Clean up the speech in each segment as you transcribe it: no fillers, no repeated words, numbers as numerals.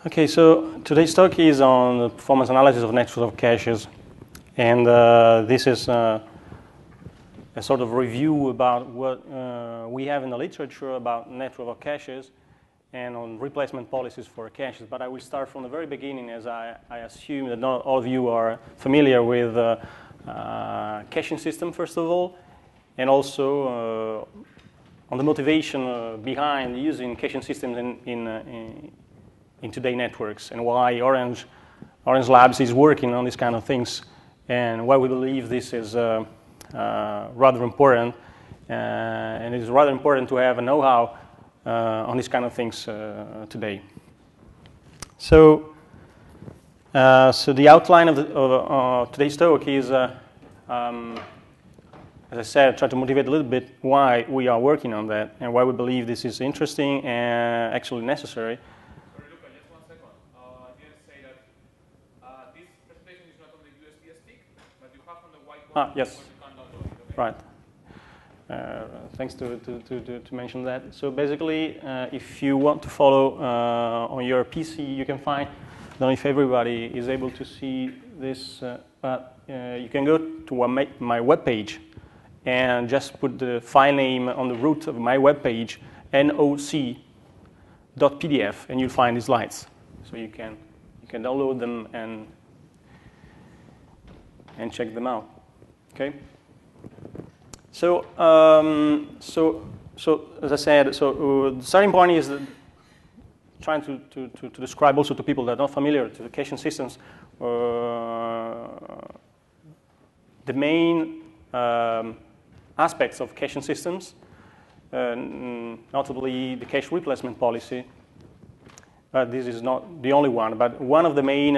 Okay, so today's talk is on the performance analysis of network of caches, and this is a sort of review about what we have in the literature about network of caches and on replacement policies for caches. But I will start from the very beginning, as I assume that not all of you are familiar with caching system, first of all, and also on the motivation behind using caching systems in today's networks, and why Orange Labs is working on these kind of things, and why we believe this is rather important, and it is rather important to have a know-how on these kind of things today. So the outline of today's talk is, as I said, try to motivate a little bit why we are working on that and why we believe this is interesting and actually necessary. Sorry, Luca, just 1 second. I didn't say that this presentation is not on the USB stick, but you have on the whiteboard. Yes. You can download it, okay? Right. Thanks to mention that. So basically, if you want to follow on your PC, you can find, I don't know if everybody is able to see this, but you can go to my web page and just put the file name on the root of my web page, noc.pdf, and you'll find the slides. So you can download them and check them out. Okay. So as I said, the starting point is trying to describe also to people that are not familiar to the caching systems the main aspects of caching systems, notably the cache replacement policy. This is not the only one, but one of the main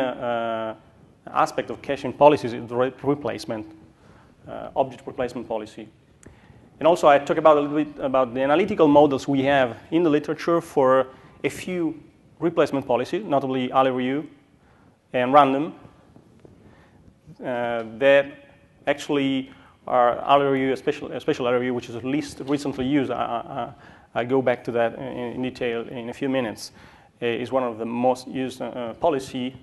aspects of caching policies is the replacement, object replacement policy. And also I talk about a little bit about the analytical models we have in the literature for a few replacement policies, notably ALERU and random, that actually are ALERU, a special ALERU, which is at least recently used. I'll go back to that in detail in a few minutes. Is one of the most used policy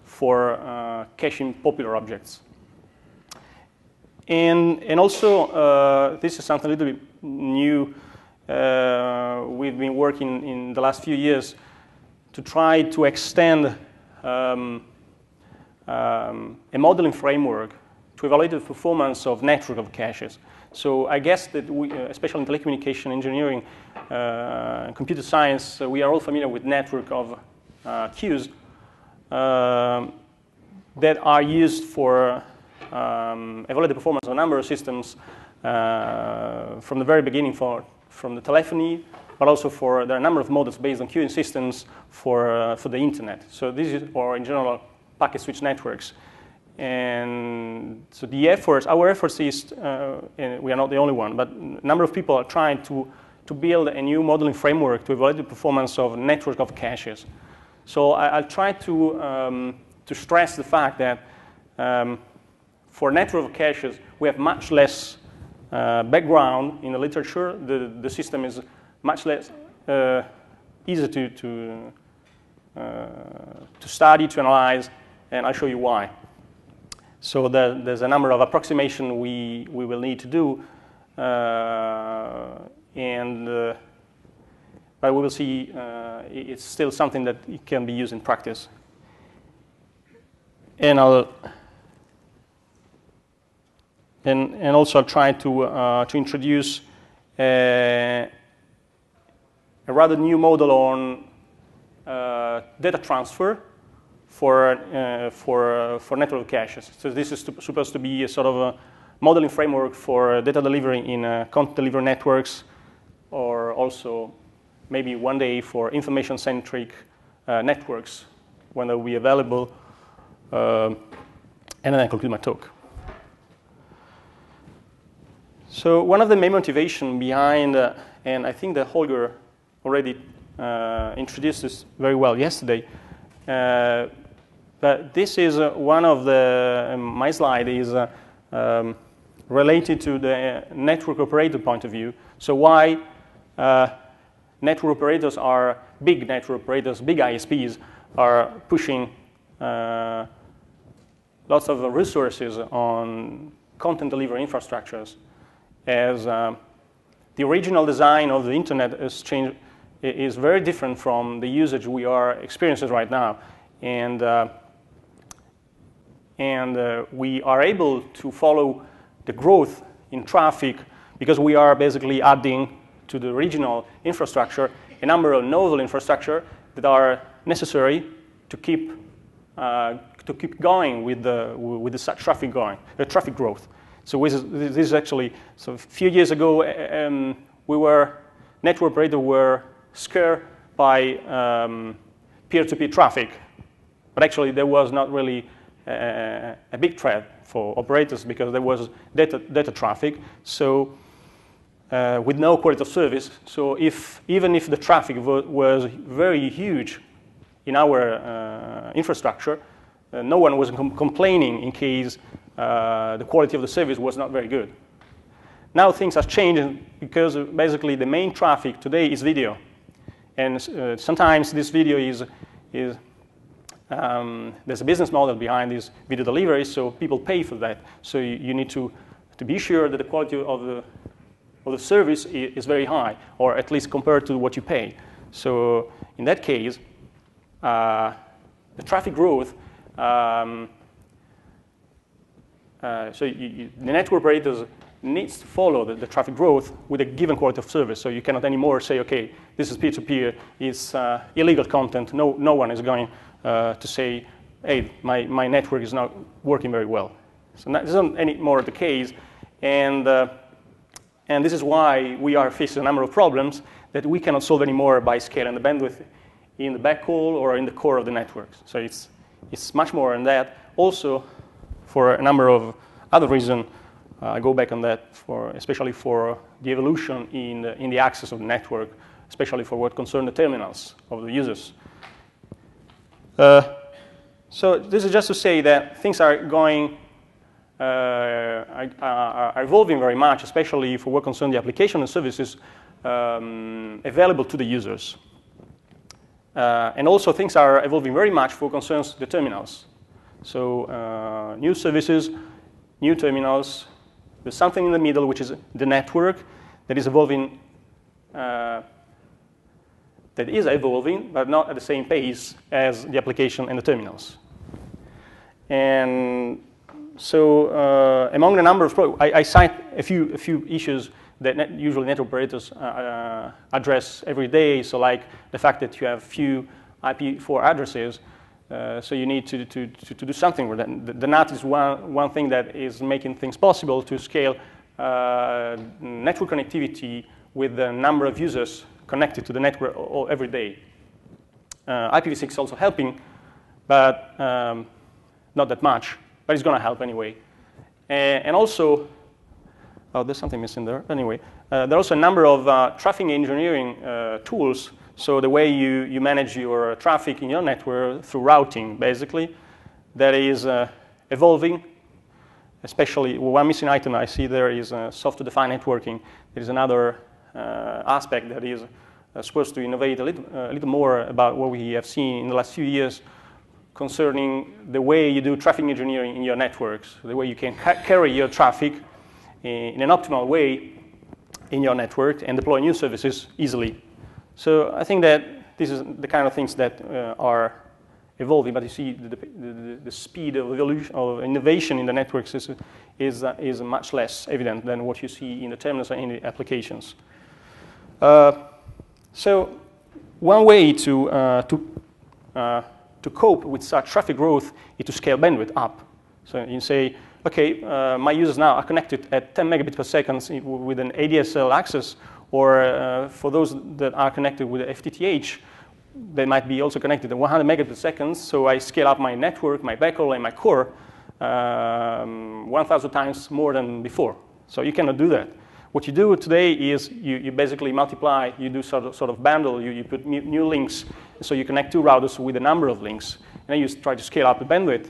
for caching popular objects. And also, this is something a little bit new. We've been working in the last few years to try to extend a modeling framework to evaluate the performance of network of caches. So I guess that we, especially in telecommunication engineering, computer science, we are all familiar with network of queues that are used for evaluate the performance of a number of systems from the very beginning from the telephony, but also there are a number of models based on queuing systems for the internet. So this is, or in general, packet switch networks. And so our efforts is, and we are not the only one, but a number of people are trying to build a new modeling framework to evaluate the performance of network of caches. So I'll try to stress the fact that for network of caches, we have much less background in the literature. The system is much less easy to study, to analyze, and I'll show you why. So there's a number of approximations we will need to do, but we will see it's still something that it can be used in practice. And also I'll try to introduce a rather new model on data transfer for network caches. So this is supposed to be a sort of a modeling framework for data delivery in content delivery networks, or also maybe one day for information-centric networks when they'll be available. And then I conclude my talk. So one of the main motivation behind, and I think that Holger already introduced this very well yesterday, but this is one of my slide is related to the network operator point of view. So why network operators are big network operators, big ISPs are pushing lots of resources on content delivery infrastructures, as the original design of the internet is very different from the usage we are experiencing right now, and we are able to follow the growth in traffic because we are basically adding to the original infrastructure a number of novel infrastructure that are necessary to keep going with the traffic growth. So this is actually, so a few years ago, network operators were scared by peer-to-peer traffic, but actually there was not really a big threat for operators because there was data traffic. So with no quality of service. So even if the traffic was very huge in our infrastructure, no one was complaining in case the quality of the service was not very good. Now things have changed because basically the main traffic today is video. And sometimes this video there's a business model behind this video delivery, so people pay for that. So you need to be sure that the quality of the service is very high, or at least compared to what you pay. So in that case, the traffic growth, the network operators needs to follow the traffic growth with a given quality of service. So you cannot anymore say, okay, this is peer-to-peer, it's illegal content. No one is going to say, hey, my network is not working very well. So that isn't anymore the case, and this is why we are facing a number of problems that we cannot solve anymore by scaling the bandwidth in the backhaul or in the core of the networks. So it's much more than that. Also, for a number of other reasons, I go back on that, especially for the evolution in the access of the network, especially for what concerns the terminals of the users. So this is just to say that things are evolving very much, especially for what concerns the application and services available to the users. And also things are evolving very much for concerns the terminals. So new services, new terminals. There's something in the middle, which is the network that is evolving, but not at the same pace as the application and the terminals. And so among the number of I cite a few issues that usually network operators address every day. So like the fact that you have few IP4 addresses, so you need to do something with that. The NAT is one thing that is making things possible to scale network connectivity with the number of users connected to the network every day. IPv6 is also helping, but not that much, but it's going to help anyway. And also, oh, there's something missing there. Anyway, there are also a number of traffic engineering tools. So the way you manage your traffic in your network through routing, basically, that is evolving. Especially, one missing item I see there is software-defined networking. There is another aspect that is supposed to innovate a little more about what we have seen in the last few years concerning the way you do traffic engineering in your networks, the way you can carry your traffic in an optimal way in your network and deploy new services easily. So I think that this is the kind of things that are evolving, but you see the speed of evolution of innovation in the networks is much less evident than what you see in the terminals and in the applications. So one way to cope with such traffic growth is to scale bandwidth up. So you say, okay, my users now are connected at 10 megabits per second with an ADSL access, or for those that are connected with FTTH, they might be also connected at 100 megabits per second. So I scale up my network, my backhaul, and my core 1,000 times more than before. So you cannot do that. What you do today is you basically multiply, you do sort of bundle, you put new links, so you connect two routers with a number of links, and then you try to scale up the bandwidth.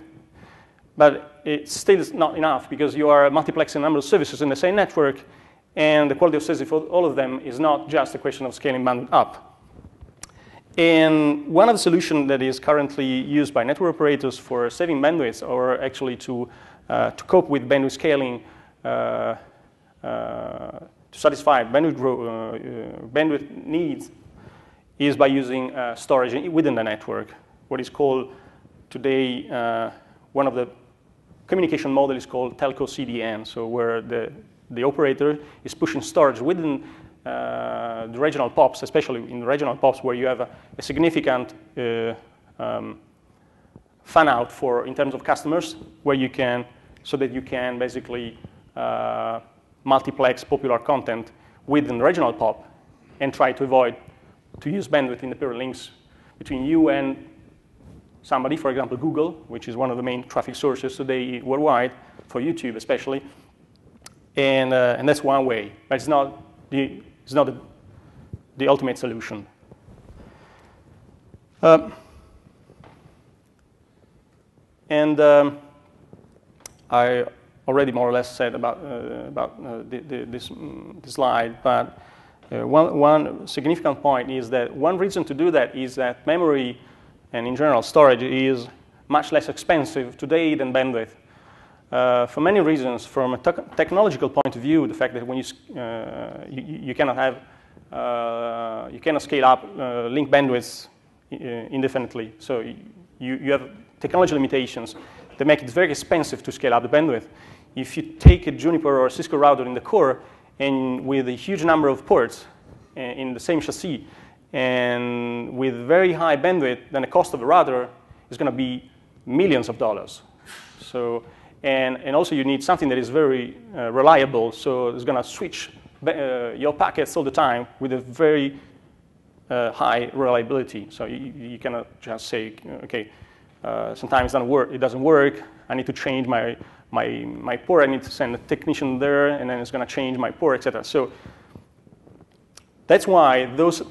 But it still is not enough because you are multiplexing a number of services in the same network, and the quality of service for all of them is not just a question of scaling bandwidth up. And one of the solutions that is currently used by network operators for saving bandwidth, or actually to cope with bandwidth scaling, to satisfy bandwidth needs, is by using storage within the network. What is called today, one of the communication model is called telco CDN, so where the operator is pushing storage within the regional POPs, especially in the regional POPs where you have a significant fan out in terms of customers, where you can, so that you can basically multiplex popular content within the regional POP and try to avoid to use bandwidth in the peer links between you and somebody, for example, Google, which is one of the main traffic sources today worldwide, for YouTube especially. And that's one way, but it's not the ultimate solution. I already more or less said about this slide, but one significant point is that one reason to do that is that memory and in general storage is much less expensive today than bandwidth. For many reasons, from a technological point of view, the fact that when you cannot have you cannot scale up link bandwidths indefinitely, so you have technology limitations that make it very expensive to scale up the bandwidth. If you take a Juniper or a Cisco router in the core and with a huge number of ports in the same chassis and with very high bandwidth, then the cost of the router is going to be millions of dollars. So, and also you need something that is very reliable, so it's going to switch your packets all the time with a very high reliability. So you cannot just say, okay, sometimes it doesn't work, I need to change my port, I need to send a technician there, and then it's going to change my port, etc. So that's why those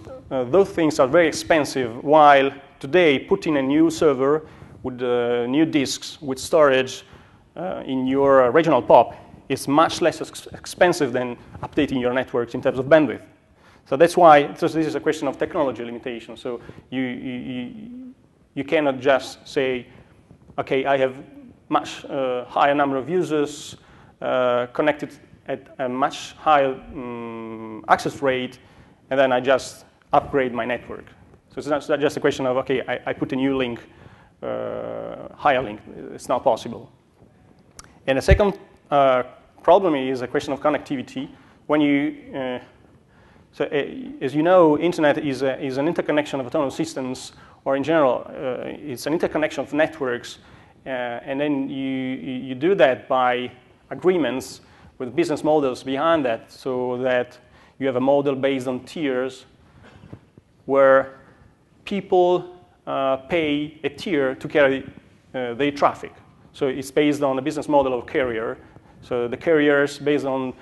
things are very expensive, while today putting a new server with new disks, with storage in your regional POP is much less expensive than updating your networks in terms of bandwidth. So that's why this is a question of technology limitation. So you cannot just say, okay, I have much higher number of users connected at a much higher access rate, and then I just upgrade my network. So it's not just a question of, okay, I put a new link, higher link. It's not possible. And the second problem is a question of connectivity. When you, as you know, internet is an interconnection of autonomous systems, or in general, it's an interconnection of networks. And then you do that by agreements with business models behind that, so that you have a model based on tiers where people pay a tier to carry their traffic. So it's based on a business model of carrier. So the carriers, based on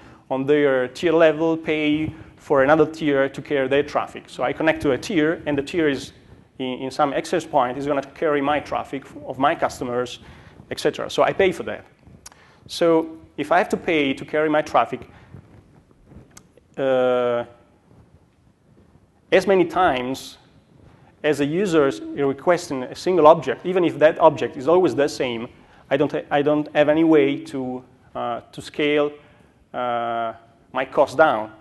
their tier level, pay for another tier to carry their traffic. So I connect to a tier, and the tier is, in some access point, is going to carry my traffic of my customers, etc. So I pay for that. So if I have to pay to carry my traffic as many times as a user is requesting a single object, even if that object is always the same, I don't have any way to scale my cost down,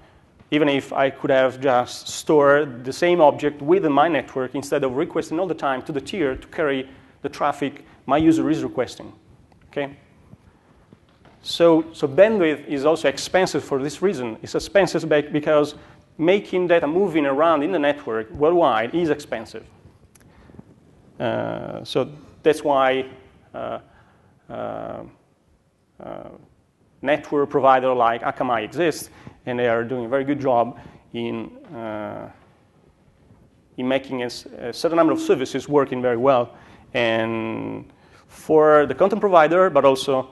even if I could have just stored the same object within my network instead of requesting all the time to the tier to carry the traffic my user is requesting. Okay? So bandwidth is also expensive for this reason. It's expensive because making data moving around in the network worldwide is expensive. So that's why network provider like Akamai exists, and they are doing a very good job in making a certain number of services working very well. And for the content provider, but also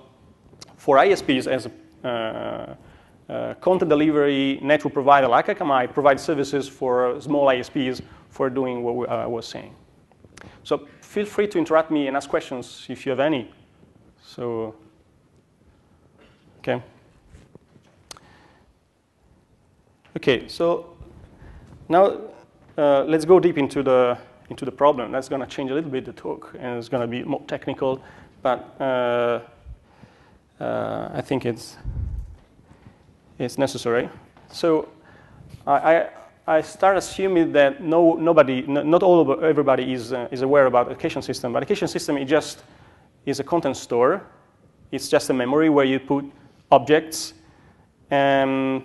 for ISPs as a content delivery network provider like Akamai provides services for small ISPs for doing what I was saying. So feel free to interrupt me and ask questions if you have any. So, okay. Okay, so now let's go deep into the problem. That's going to change a little bit the talk, and it's going to be more technical, but I think it's necessary. So I start assuming that everybody is aware about allocation system. But allocation system is a content store. It's just a memory where you put objects. And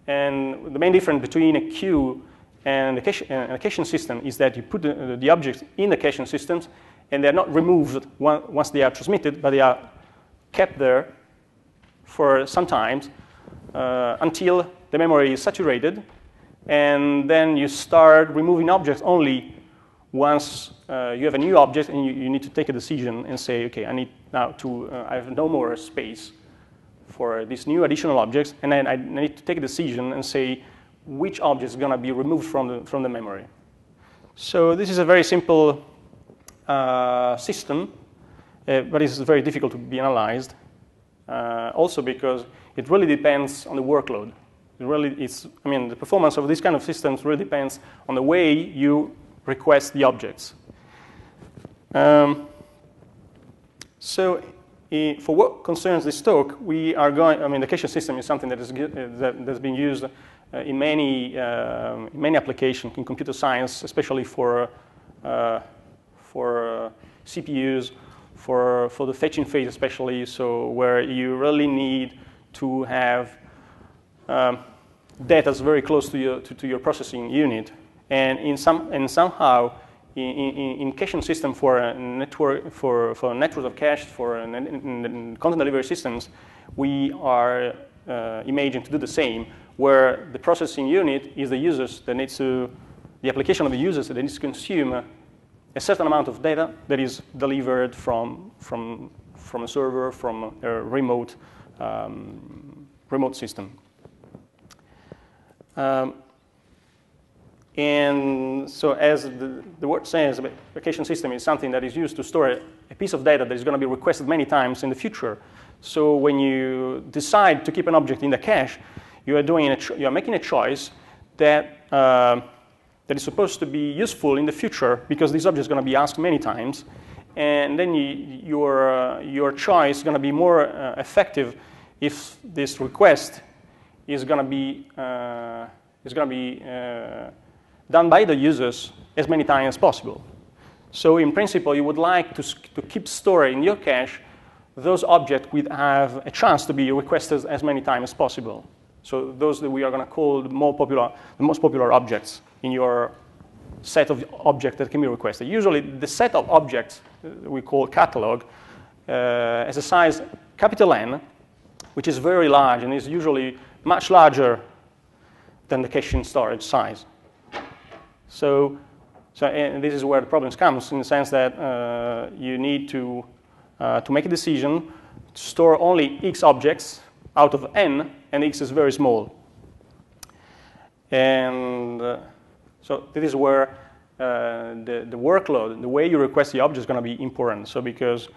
the main difference between a queue and an allocation system is that you put the objects in the allocation systems, and they're not removed once they are transmitted, but they are kept there for some time until the memory is saturated. And then you start removing objects only once you have a new object, and you need to take a decision and say, okay, I need now to, I have no more space for these new additional objects, and then I need to take a decision and say which object is going to be removed from the memory. So this is a very simple system, but it's very difficult to be analyzed. Also because it really depends on the workload. The performance of these kind of systems really depends on the way you request the objects. So for what concerns this talk, we are going, the allocation system is something that's been used in many applications in computer science, especially for CPUs, for the fetching phase especially, so where you really need to have data that's very close to your processing unit, and somehow in caching system for a network for networks of cache for content delivery systems, we are imagined to do the same, where the processing unit is the users that needs to the application of the users that needs to consume a certain amount of data that is delivered from a server, from a remote system. And so as the word says, the allocation system is something that is used to store a piece of data that is going to be requested many times in the future. So when you decide to keep an object in the cache, you are making a choice that is supposed to be useful in the future, because this object is going to be asked many times, and then your choice is going to be more effective if this request is going to be done by the users as many times as possible. So in principle, you would like to keep storing in your cache those objects would have a chance to be requested as many times as possible. So those that we are going to call the most popular objects in your set of objects that can be requested. Usually the set of objects we call catalog has a size capital N, which is very large and is usually much larger than the caching storage size. So and this is where the problems comes, in the sense that you need to make a decision to store only X objects out of N, and X is very small. And so this is where the workload, the way you request the object is going to be important. So because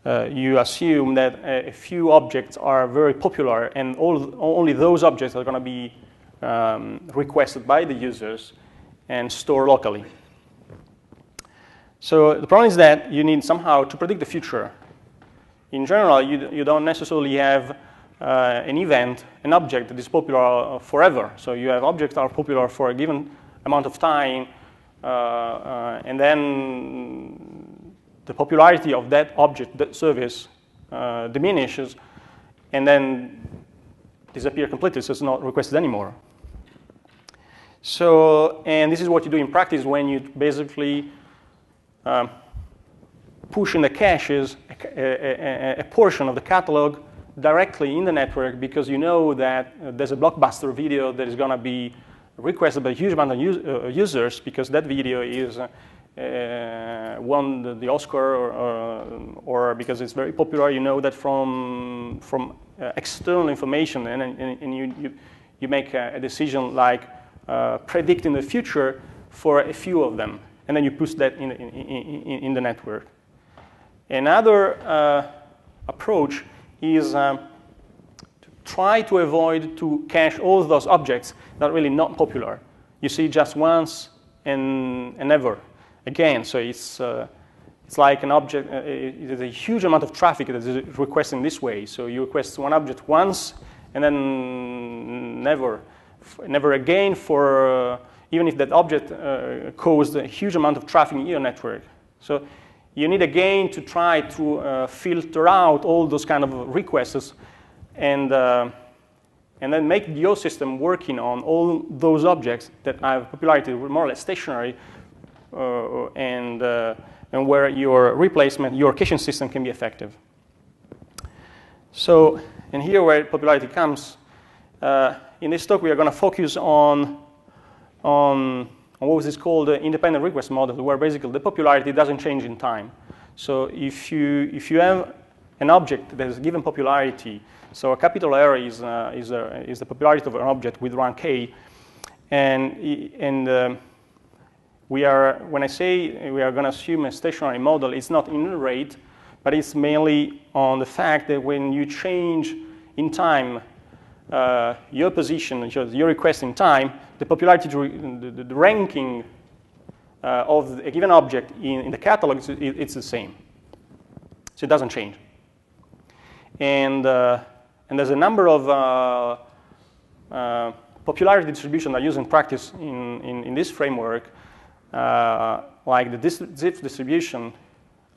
you assume that a few objects are very popular, and only those objects are going to be requested by the users and stored locally. So the problem is that you need somehow to predict the future. In general, you don't necessarily have an event, an object that is popular forever. So you have objects that are popular for a given amount of time, and then the popularity of that object, that service, diminishes, and then disappears completely, so it's not requested anymore. So, and this is what you do in practice when you basically push in the caches a portion of the catalog directly in the network, because you know that there's a blockbuster video that is going to be requested by a huge amount of users, because that video is won the Oscar, or because it's very popular. You know that from external information, and you make a decision like predicting the future for a few of them, and then you push that in the network. Another approach is to try to avoid to cache all of those objects that are really not popular. You see just once and never again. So it's like an object. There's a huge amount of traffic that is requesting this way. So you request one object once, and then never again for even if that object caused a huge amount of traffic in your network. So you need again to try to filter out all those kind of requests and then make your system working on all those objects that have popularity more or less stationary and where your replacement, your caching system can be effective. So, and here where popularity comes, in this talk we are going to focus on what is called the independent request model, where basically the popularity doesn't change in time. So if you have an object that is given popularity, so a capital R is the popularity of an object with rank K, and when I say we are going to assume a stationary model, it's not in rate, but it's mainly on the fact that when you change in time your position, your request in time, the popularity, the ranking of a given object in the catalog, it's the same. So it doesn't change. And there's a number of popularity distributions that are used in practice in this framework, like the Zipf distribution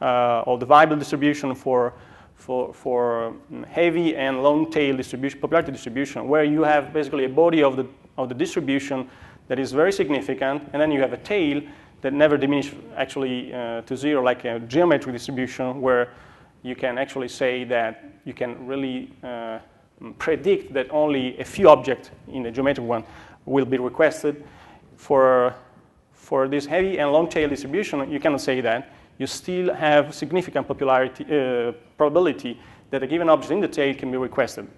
or the Weibull distribution for heavy and long tail distribution, popularity distribution, where you have basically a body of the distribution that is very significant, and then you have a tail that never diminishes actually to zero, like a geometric distribution, where you can actually say that you can really predict that only a few objects in the geometric one will be requested. For this heavy and long tail distribution, you cannot say that. You still have significant popularity probability that a given object in the tail can be requested.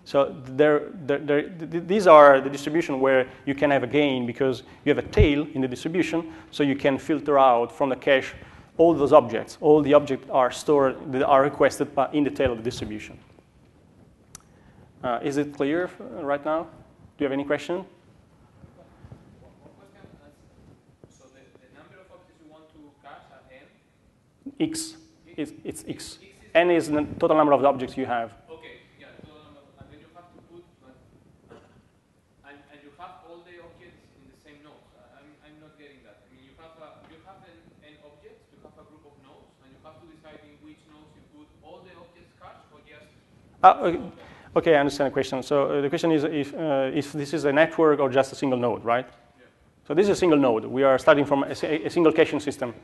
So these are the distribution where you can have a gain because you have a tail in the distribution, so you can filter out from the cache all those objects. All the objects are stored that are requested in the tail of the distribution. Is it clear right now? Do you have any question? X. It's X. N is the total number of objects you have. Okay, yeah, total number. And then you have to put, and you have all the objects in the same nodes. I'm not getting that. I mean, you have an object, you have a group of nodes, and you have to decide in which nodes you put all the objects cached or just. Okay, I understand the question. So the question is if this is a network or just a single node, right? Yeah. So this is a single node. We are starting from a single caching system.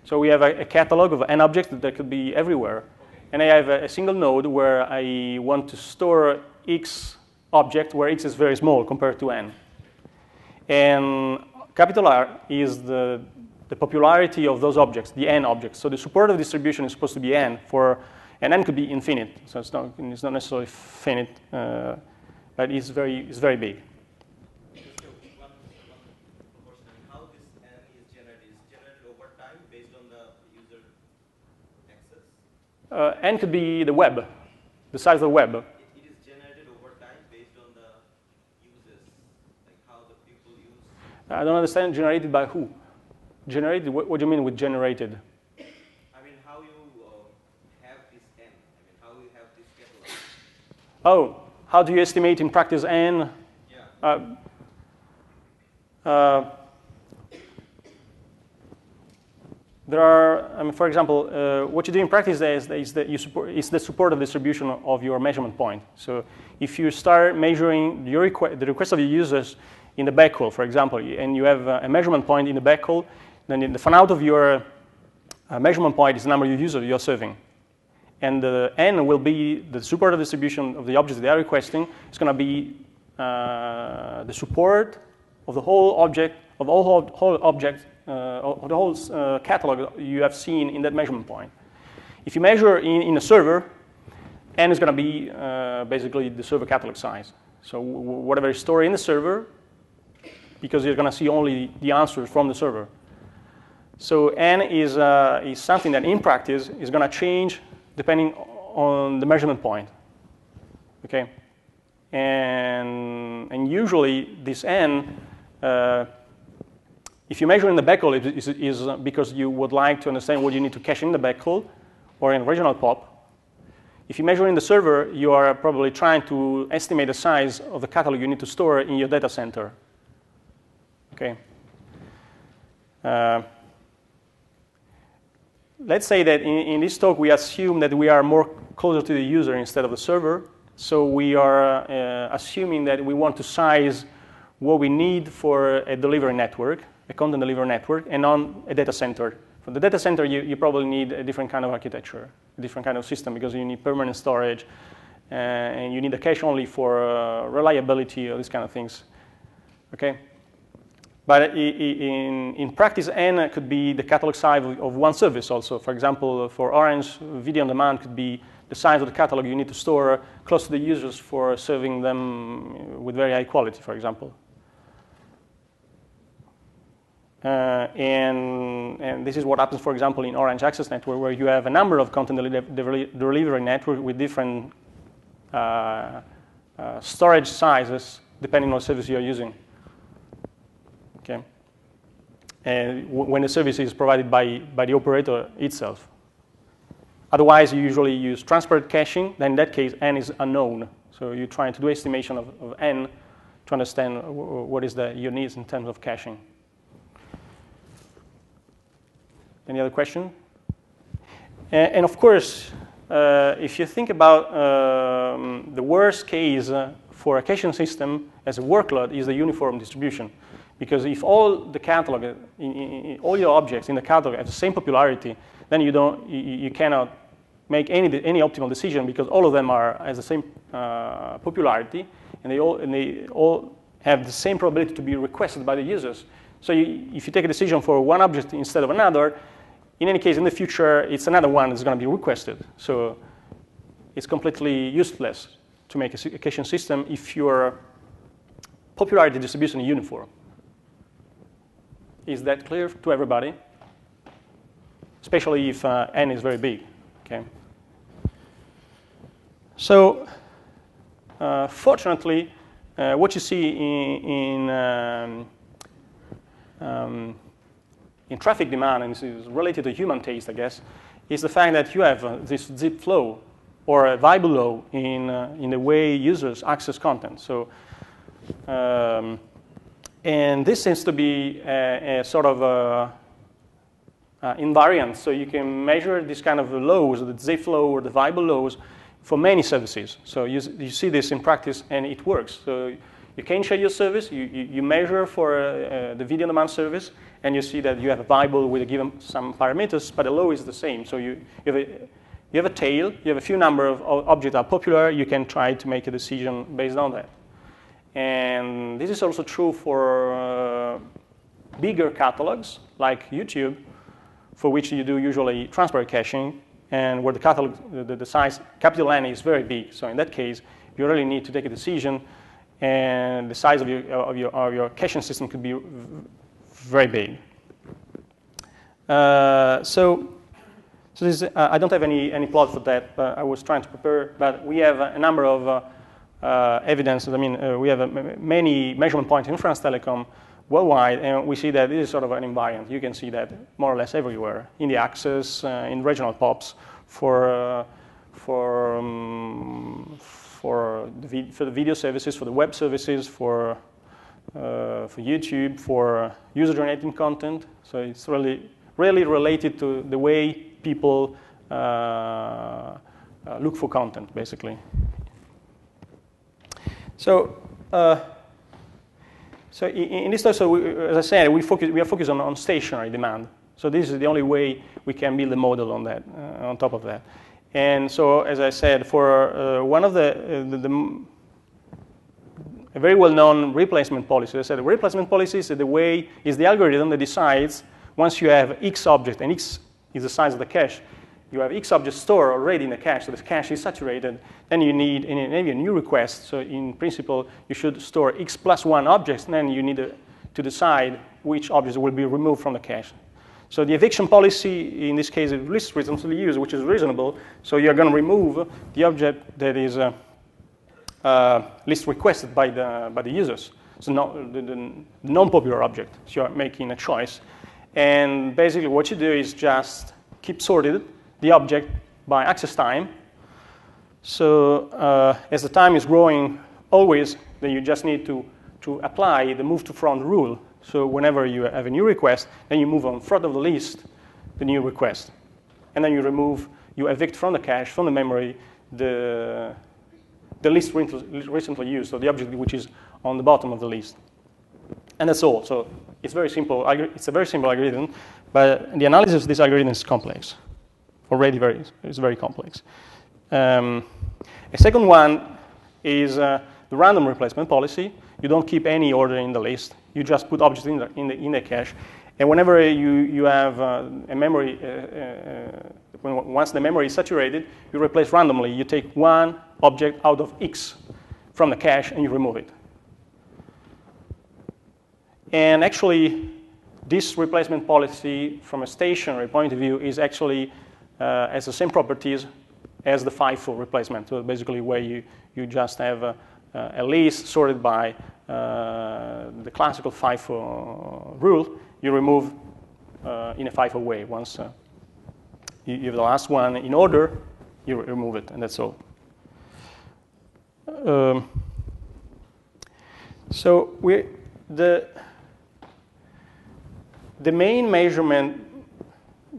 So we have a catalog of n objects that could be everywhere. Okay. And I have a single node where I want to store X object where X is very small compared to n. And capital R is the popularity of those objects, the n objects. So the supportive distribution is supposed to be n, and n could be infinite. So it's not necessarily finite, but it's very big. N could be the web, the size of the web. It is generated over time based on the uses, like how the people use. I don't understand. Generated by who? Generated? What do you mean with generated? I mean, how you have this N. I mean, how you have this catalog. Oh, how do you estimate in practice N? Yeah. There are, I mean, for example, what you do in practice is that it's the supportive distribution of your measurement point. So if you start measuring the request of your users in the backhaul, for example, and you have a measurement point in the backhaul, then the fan out of your measurement point is the number of users you're serving. And the N will be the supportive distribution of the objects they are requesting. It's going to be the support of the whole object, of the whole object, of the whole catalog you have seen in that measurement point. If you measure in a server, N is going to be basically the server catalog size. So whatever is stored in the server, because you're going to see only the answers from the server. So N is something that in practice is going to change depending on the measurement point. Okay, and usually this N If you measure in the backhaul, it is because you would like to understand what you need to cache in the backhaul or in regional POP. If you measure in the server, you are probably trying to estimate the size of the catalog you need to store in your data center. Okay. Let's say that in this talk we assume that we are more closer to the user instead of the server. So we are assuming that we want to size what we need for a delivery network, a content delivery network, and on a data center. For the data center, you probably need a different kind of architecture, a different kind of system, because you need permanent storage, and you need a cache only for reliability or these kind of things. Okay? But in practice, N could be the catalog size of one service also. For example, for Orange, video on demand could be the size of the catalog you need to store close to the users for serving them with very high quality, for example. And this is what happens, for example, in Orange Access Network, where you have a number of content delivery networks with different storage sizes depending on the service you're using. Okay. And when the service is provided by the operator itself. Otherwise, you usually use transparent caching. Then in that case, N is unknown. So you're trying to do estimation of N to understand what is your needs in terms of caching. Any other question? And of course, if you think about the worst case for a caching system as a workload is the uniform distribution. Because if all the catalog, all your objects in the catalog have the same popularity, then you cannot make any optimal decision, because all of them has the same popularity, and they all have the same probability to be requested by the users. So if you take a decision for one object instead of another, in any case, in the future, it's another one that's going to be requested. So it's completely useless to make a caching system if your popularity distribution is uniform. Is that clear to everybody? Especially if N is very big. Okay. So fortunately, what you see in traffic demand, and this is related to human taste, I guess, is the fact that you have this zip flow or a viable low in the way users access content. So, and this seems to be a sort of invariant. So you can measure this kind of lows, the zip flow or the viable lows, for many services. So you see this in practice, and it works. So you can share your service, you measure for the video on demand service, and you see that you have a viable with a given some parameters, but the low is the same. So you have a tail, you have a few number of objects that are popular, you can try to make a decision based on that. And this is also true for bigger catalogs like YouTube, for which you do usually transparent caching, and where the catalog, the size, capital N, is very big. So in that case, you really need to take a decision, and the size of your caching system could be very big. So this is, I don't have any plot for that, but I was trying to prepare. But we have a number of evidence. I mean, we have many measurement points in France Telecom worldwide, and we see that this is sort of an invariant. You can see that more or less everywhere in the access, in regional POPs, for the video services, for the web services, for YouTube, for user-generated content. So it's really related to the way people look for content, basically. So in this talk, as I said, we are focused on stationary demand. So this is the only way we can build a model on that, on top of that. And so, as I said, for one of a very well-known replacement policy, I said the replacement policy is the algorithm that decides once you have X object, and X is the size of the cache, you have X objects stored already in the cache, so the cache is saturated, then you need maybe a new request. So in principle, you should store X plus 1 objects, and then you need to decide which objects will be removed from the cache. So the eviction policy, in this case, is least reasonably used, which is reasonable. So you're going to remove the object that is least requested by the users. So the non-popular object. So you're making a choice. And basically what you do is just keep sorted the object by access time. So as the time is growing always, then you just need to apply the move to front rule. So whenever you have a new request, then you move on front of the list the new request. And then you evict from the cache, from the memory, the list recently used, so the object which is on the bottom of the list. And that's all. So it's very simple. It's a very simple algorithm, but the analysis of this algorithm is complex. It's very complex. A second one is the random replacement policy. You don't keep any order in the list. You just put objects in the cache. And whenever you have a memory, once the memory is saturated, you replace randomly. You take one object out of X from the cache and you remove it. And actually, this replacement policy from a stationary point of view is actually has the same properties as the FIFO replacement. So basically where you just have a list sorted by the classical FIFO rule, you remove in a FIFO way. Once you have the last one in order, you remove it, and that's all. So the main measurement,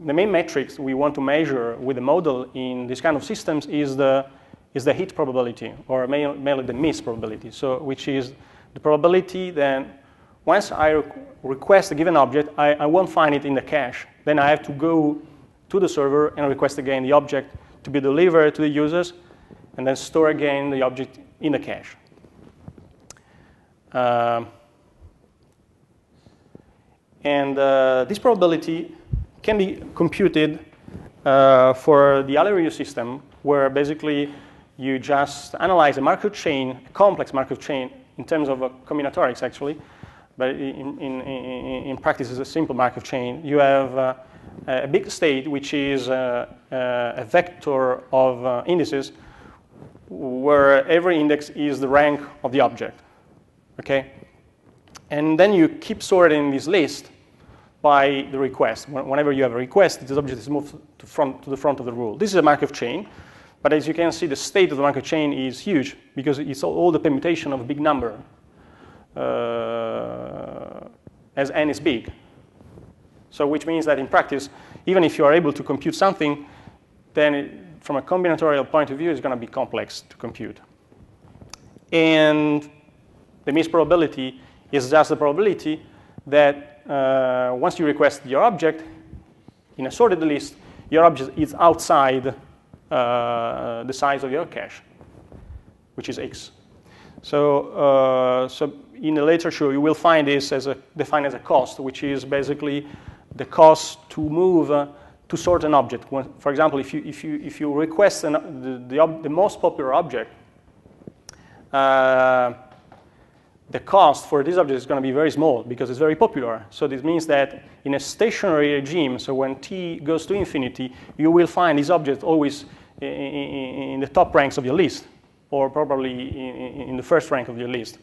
the main metrics we want to measure with the model in this kind of systems is the hit probability, or mainly the miss probability. So which is the probability that once I request a given object, I won't find it in the cache. Then I have to go to the server and request again the object to be delivered to the users, and then store again the object in the cache. This probability can be computed for the Algorithm system, where basically you just analyze a Markov chain, a complex Markov chain, in terms of combinatorics actually, but in practice it's a simple Markov chain. You have a big state which is a vector of indices where every index is the rank of the object, okay? And then you keep sorting this list by the request. Whenever you have a request, this object is moved to the front of the rule. This is a Markov chain, but as you can see, the state of the Markov chain is huge because it's all the permutation of a big number as n is big. So which means that in practice, even if you are able to compute something, then from a combinatorial point of view, it's going to be complex to compute. And the miss probability is just the probability that once you request your object in a sorted list, your object is outside the size of your cache, which is X. So in the literature, you will find this as defined as a cost, which is basically the cost to move to sort an object. For example, if you request the most popular object, the cost for this object is going to be very small because it's very popular. So this means that in a stationary regime, so when t goes to infinity, you will find this object always in the top ranks of your list, or probably in the first rank of your list.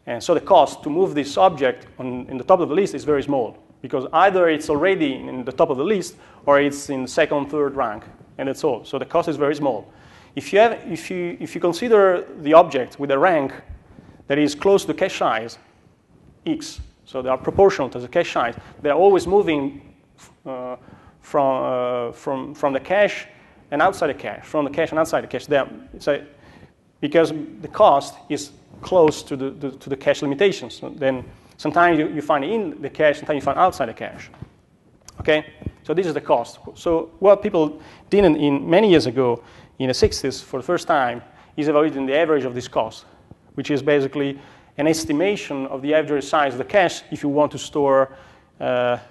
And so the cost to move this object in the top of the list is very small, because either it's already in the top of the list or it's in the second, third rank, and that's all. So the cost is very small. If you consider the object with a rank that is close to the cache size, X, so they are proportional to the cache size, they're always moving from the cache and outside the cache, from the cache and outside the cache. Because the cost is close to the cache limitations. So then sometimes you find in the cache, sometimes you find outside the cache. Okay, so this is the cost. So what people did in many years ago, in the 60s, for the first time, is evaluating the average of this cost, which is basically an estimation of the average size of the cache if you want to store an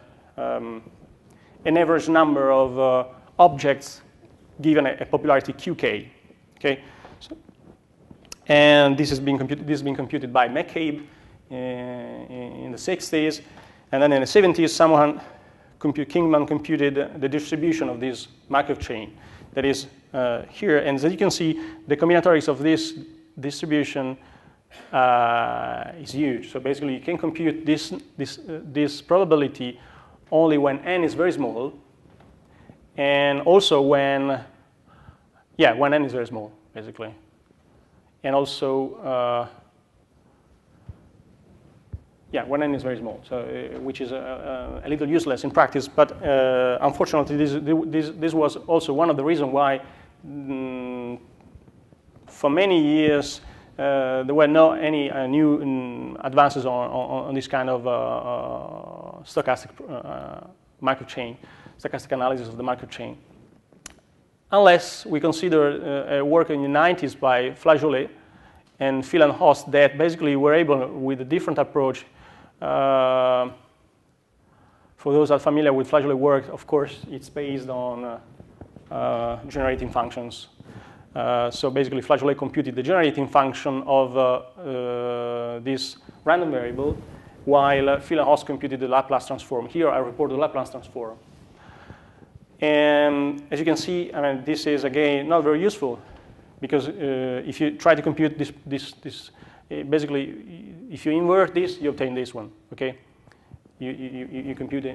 average number of objects given a popularity qk. Okay, and this has been computed by McCabe in the 60s, and then in the 70s, Kingman computed the distribution of this Markov chain that is here. And as you can see, the combinatorics of this distribution is huge. So basically, you can compute this probability only when n is very small, and also when n is very small, basically, and also when n is very small, so which is a little useless in practice. But unfortunately, this was also one of the reasons why, for many years, there were no any new advances on this kind of stochastic microchain, stochastic analysis of the microchain, unless we consider a work in the 90s by Flageolet and Phil and Host that basically were able, with a different approach. For those that are familiar with Flageolet work, of course, it's based on generating functions. So basically, Flageolet computed the generating function of this random variable, while Phil and Host computed the Laplace transform. Here, I report the Laplace transform. And as you can see, I mean, this is, again, not very useful, because if you try to compute this basically, if you invert this, you obtain this one, okay? You compute you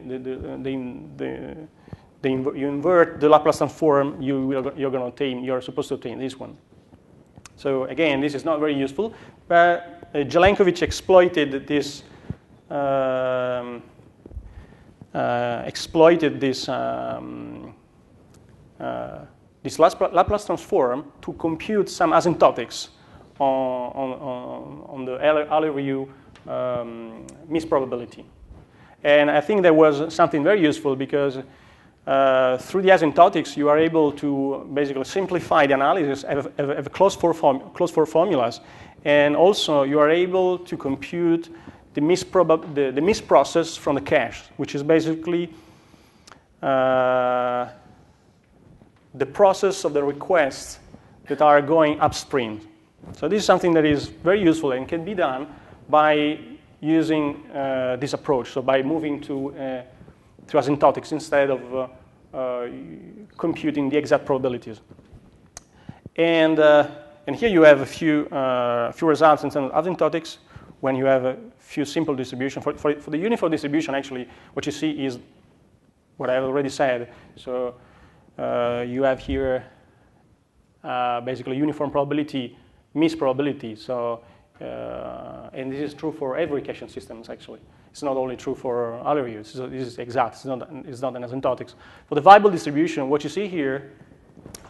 invert the Laplace transform, you're supposed to obtain this one. So again, this is not very useful, but Jelenkovic exploited this this Laplace transform to compute some asymptotics on the Aleriu misprobability. And I think there was something very useful, because through the asymptotics, you are able to basically simplify the analysis, have closed form formulas, and also you are able to compute the misprocess from the cache, which is basically the process of the requests that are going upstream. So this is something that is very useful and can be done by using this approach, so by moving to asymptotics instead of computing the exact probabilities. And here you have a few results in terms of asymptotics when you have a few simple distributions. For the uniform distribution, actually, what you see is what I already said. So you have here basically uniform probability, misprobability. So and this is true for every Cashian systems, actually. It's not only true for Aleriu. This is exact. It's not an asymptotics. For the Weibull distribution, what you see here,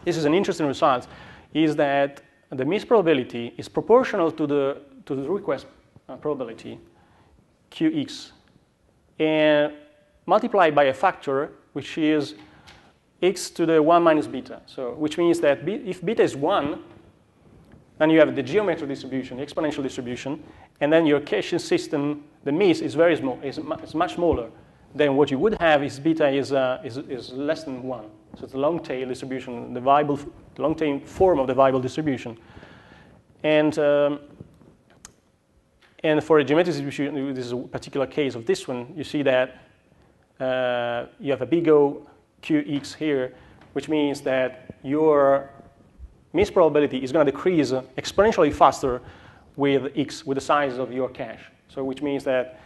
this is an interesting result, is that the misprobability is proportional to the request probability, Qx, and multiplied by a factor which is x to the 1 minus beta. So which means that if beta is 1, then you have the geometric distribution, the exponential distribution, and then your Cashian system, the miss, is very small. It's much smaller than what you would have if beta is less than 1. So it's a long tail distribution, the long tail form of the Weibull distribution. And for a geometric distribution, this is a particular case of this one. You see that you have a big O Qx here, which means that your misprobability is going to decrease exponentially faster with x, with the size of your cache. So which means that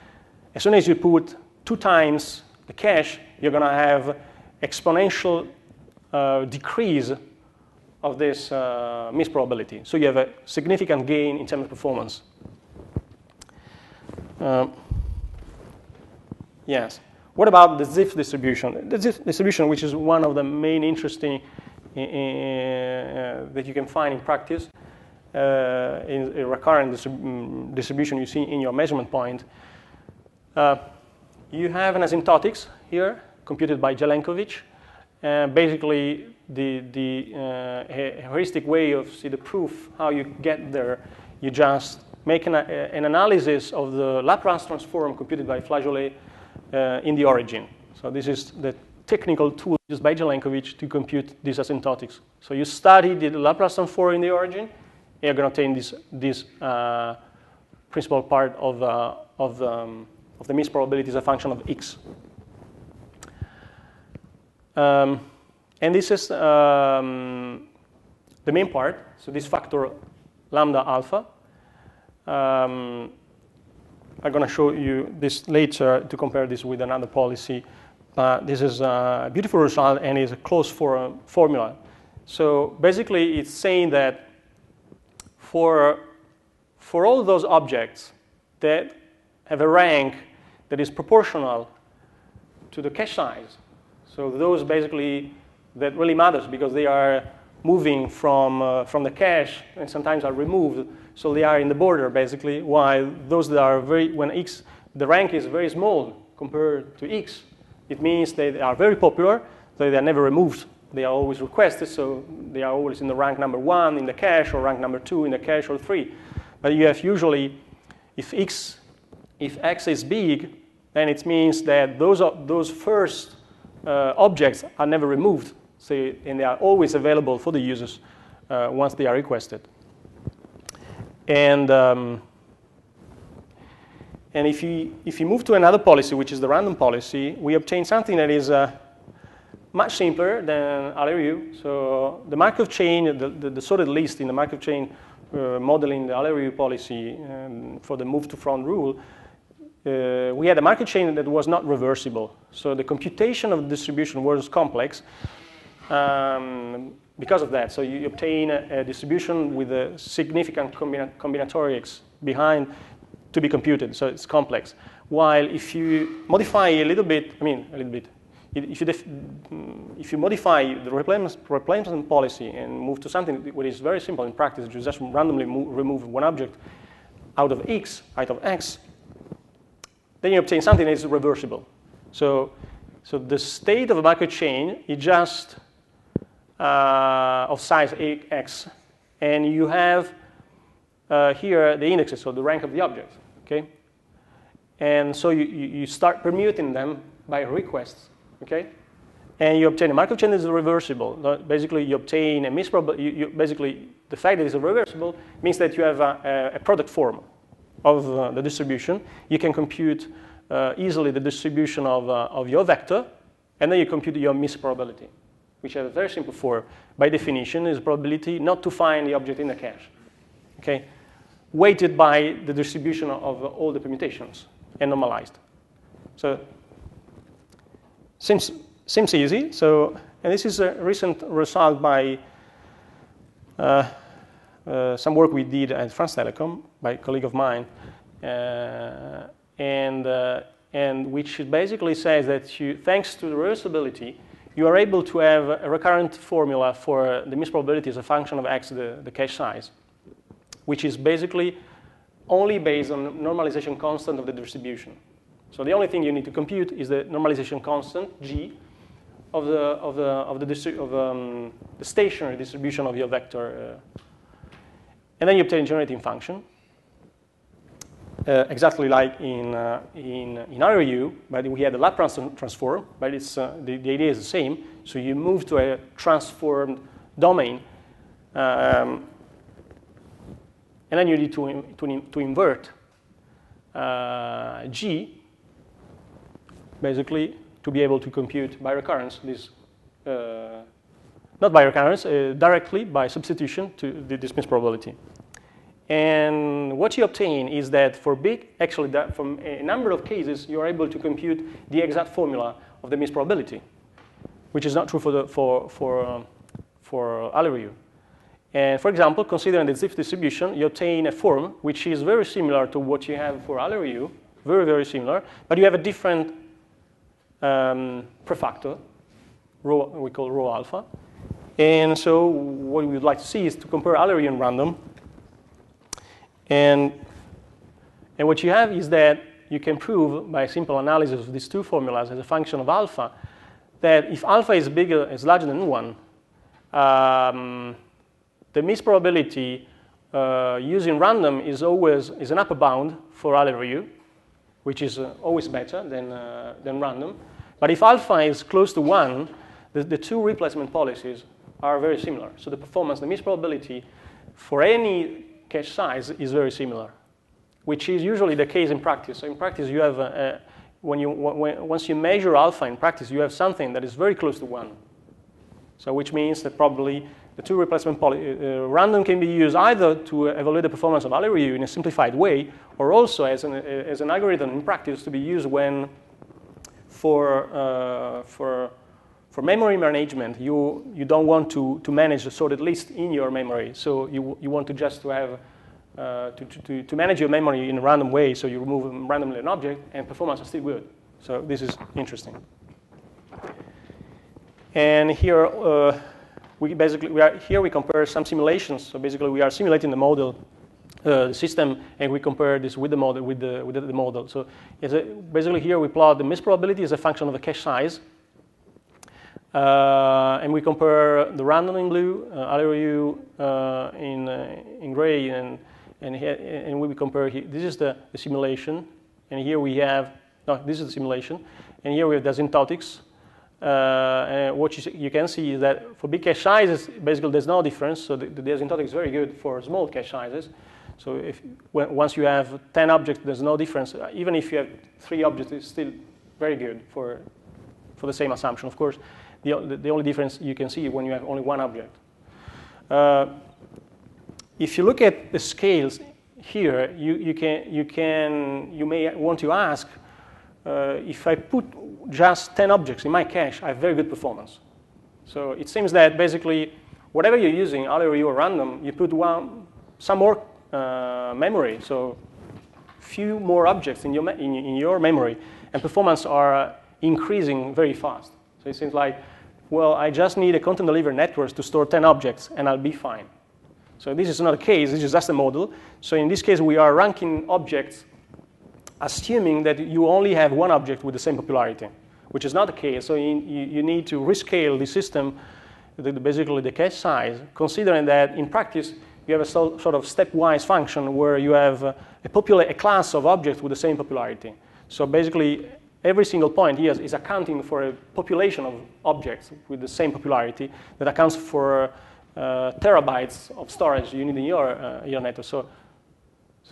as soon as you put 2 times the cache, you're going to have exponential decrease of this misprobability. So you have a significant gain in terms of performance. Yes. What about the Zipf distribution? The Zipf distribution, which is one of the main interesting that you can find in practice, in a recurrent distribution you see in your measurement point. You have an asymptotics here, computed by Jelenkovic. Basically, the heuristic way of the proof, how you get there, you just make an analysis of the Laplace transform computed by Flageolet in the origin. So this is the technical tool used by Jelenkovic to compute these asymptotics. So you study the Laplace transform in the origin, and you're going to obtain this principal part of the misprobability as a function of x. And this is the main part. So this factor lambda alpha. I'm going to show you this later to compare this with another policy. But this is a beautiful result and is a closed formula. So basically, it's saying that for all those objects that have a rank that is proportional to the cache size, so those basically that really matters because they are moving from the cache and sometimes are removed, so they are in the border basically. While those that are when x the rank is very small compared to x, it means they are very popular. They are never removed. They are always requested, so they are always in the rank number 1 in the cache or rank number 2 in the cache or 3. But you have usually, if x is big, then it means that those first objects are never removed. So, and they are always available for the users once they are requested. And if you move to another policy, which is the random policy, we obtain something that is much simpler than LRU. So the Markov chain, the sorted list in the Markov chain modeling the LRU policy for the move to front rule, we had a Markov chain that was not reversible. So the computation of the distribution was complex because of that. So you obtain a distribution with a significant combinatorics behind to be computed, so it's complex. While if you modify a little bit, if you modify the replacement policy and move to something which is very simple in practice, you just randomly remove one object out of x, then you obtain something that is reversible. So the state of a Markov chain is just of size x, and you have here the indexes, so the rank of the object. Okay, and so you start permuting them by requests. Okay, and you obtain a Markov chain that is reversible. Basically, you obtain a misprobability. Basically, the fact that it's reversible means that you have a product form of the distribution. You can compute easily the distribution of your vector, and then you compute your misprobability, which has a very simple form. By definition, is probability not to find the object in the cache. Okay, weighted by the distribution of all the permutations and normalized. So seems easy. So, and this is a recent result by some work we did at France Telecom by a colleague of mine, and which basically says that thanks to the reversibility, you are able to have a recurrent formula for the misprobability as a function of x, the cache size, which is basically only based on normalization constant of the distribution. So the only thing you need to compute is the normalization constant g of the stationary distribution of your vector, and then you obtain a generating function, exactly like in RU, but we had a Laplace transform, but it's the idea is the same. So you move to a transformed domain. And then you need to invert G, basically, to be able to compute by recurrence this, not by recurrence, directly by substitution to this misprobability. And what you obtain is that for actually that from a number of cases, you are able to compute the exact formula of the misprobability, which is not true for LRU. And for example, considering the ZIF distribution, you obtain a form which is very similar to what you have for LRU, very, very similar, but you have a different prefactor, we call rho alpha. And so what we would like to see is to compare LRU and random. And what you have is that you can prove by simple analysis of these two formulas as a function of alpha that if alpha is larger than 1, the misprobability using random is an upper bound for LRU, which is always better than random. But if alpha is close to 1, the two replacement policies are very similar. So the performance, the misprobability for any cache size is very similar, which is usually the case in practice. So in practice, you have once you measure alpha in practice, you have something that is very close to 1. So which means that probably the two replacement random can be used either to evaluate the performance of AllyRU in a simplified way, or also as an algorithm in practice to be used when for memory management, you don't want to manage the sorted list in your memory. So you want to just to have to manage your memory in a random way. So you remove randomly an object, and performance is still good. So this is interesting. And here we compare some simulations. So basically, we are simulating the model, the system, and we compare this with the model with the model. So basically, here we plot the miss probability as a function of the cache size, and we compare the random in blue, AllyRU in gray, and we compare here. This is the simulation, and here we have this is the simulation, and here we have the asymptotics. And what you can see is that for big cache sizes, basically there's no difference. So the asymptotic is very good for small cache sizes. So once you have 10 objects, there's no difference. Even if you have 3 objects, it's still very good for the same assumption. Of course, the only difference you can see when you have only 1 object. If you look at the scales here, you may want to ask, if I put just 10 objects in my cache, I have very good performance. So it seems that basically, whatever you're using, AllyRU or random, you put some more memory, so few more objects in your memory, and performance are increasing very fast. So it seems like, well, I just need a content delivery network to store 10 objects, and I'll be fine. So this is not a case. This is just a model. So in this case, we are ranking objects assuming that you only have 1 object with the same popularity, which is not the case. So you need to rescale the system, basically the cache size, considering that in practice you have a sort of stepwise function where you have a class of objects with the same popularity. So basically every single point here is accounting for a population of objects with the same popularity that accounts for terabytes of storage you need in your network. So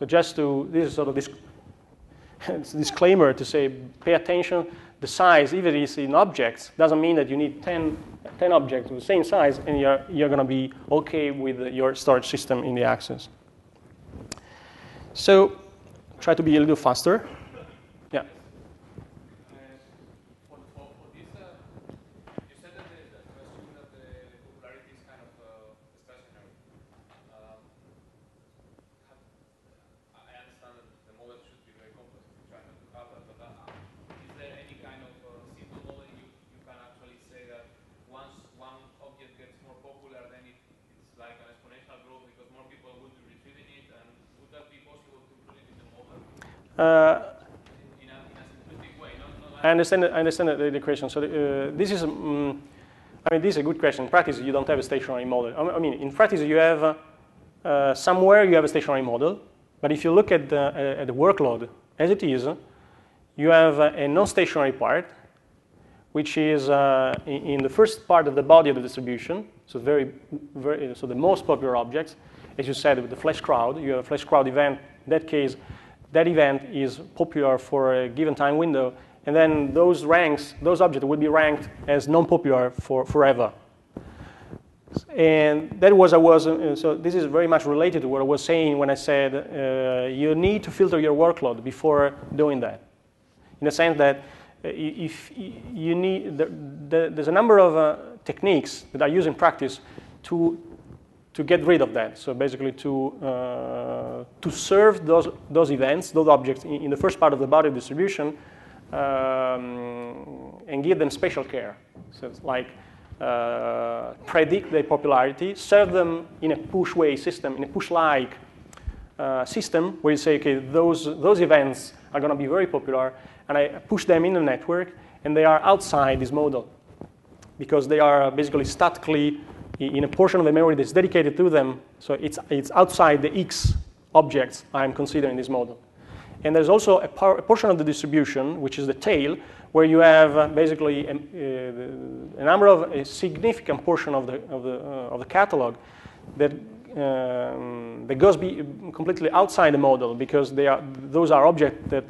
just to, this is sort of this disclaimer to say, pay attention. The size, even if it's in objects, doesn't mean that you need 10 objects with the same size, and you're going to be okay with your storage system in the access. So try to be a little faster. Yeah. For this, you said that assume that the popularity is kind of stationary. I understand that the model should be very complex to try not to have that, but is there any kind of simple model you can actually say that once one object gets more popular, then it's like an exponential growth because more people will be retrieving it, and would that be possible to put it in the model? In a simplistic way, I understand the question. So this is, this is a good question. In practice, you don't have a stationary model. I mean, in practice, you have somewhere you have a stationary model, but if you look at the workload as it is, you have a non-stationary part, which is in the first part of the body of the distribution. So so the most popular objects, as you said, with the flash crowd, you have a flash crowd event. In that case, that event is popular for a given time window, and then those objects will be ranked as non-popular for forever. And that was so this is very much related to what I was saying when I said you need to filter your workload before doing that. In the sense that if you need, there's a number of techniques that are used in practice to get rid of that. So basically to serve those events, those objects in the first part of the body distribution, and give them special care. So it's like predict their popularity, serve them in a push-way system, in a push-like system where you say, okay, those events are going to be very popular, and I push them in the network, and they are outside this model because they are basically statically in a portion of the memory that's dedicated to them. So it's outside the X objects I'm considering this model. And there's also a portion of the distribution, which is the tail, where you have basically a significant portion of the catalog that goes completely outside the model because those are objects that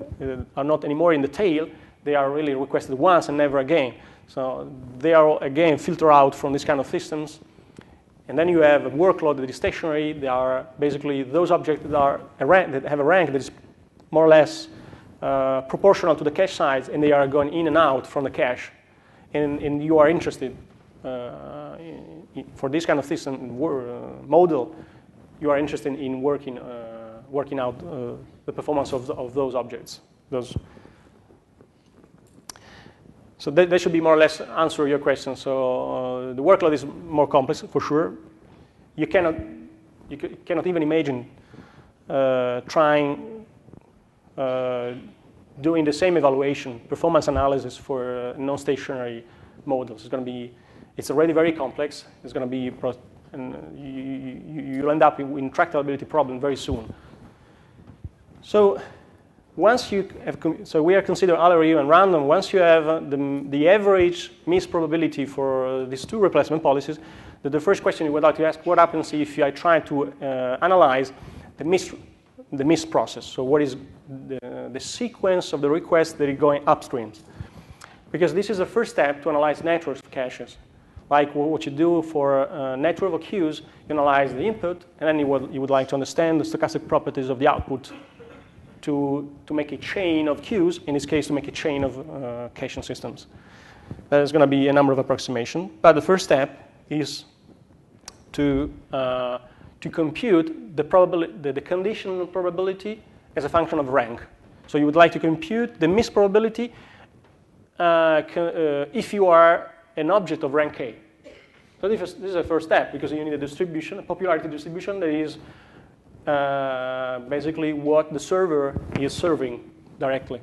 are not anymore in the tail. They are really requested once and never again. So they are, again, filtered out from this kind of systems. And then you have a workload that is stationary. They are basically those objects that, that have a rank that is more or less proportional to the cache size, and they are going in and out from the cache. And you are interested, for this kind of system model, you are interested in working out the performance of those objects. So that should be more or less answer your question. So the workload is more complex for sure. You cannot even imagine trying doing the same evaluation, performance analysis for non-stationary models. It's already very complex. It's going to be, and you'll end up with intractability problem very soon. So once you have, so we are considering LRU and random. Once you have the average miss probability for these two replacement policies, the first question you would like to ask: what happens if I try to analyze the miss process? So what is the sequence of the requests that are going upstream? Because this is the first step to analyze networks of caches. Like what you do for a network of queues, you analyze the input, and then you would like to understand the stochastic properties of the output to make a chain of queues, in this case to make a chain of caching systems. There's going to be a number of approximations, but the first step is to compute the conditional probability as a function of rank. So you would like to compute the miss probability if you are an object of rank K. So this is the first step, because you need a distribution, a popularity distribution that is basically what the server is serving directly.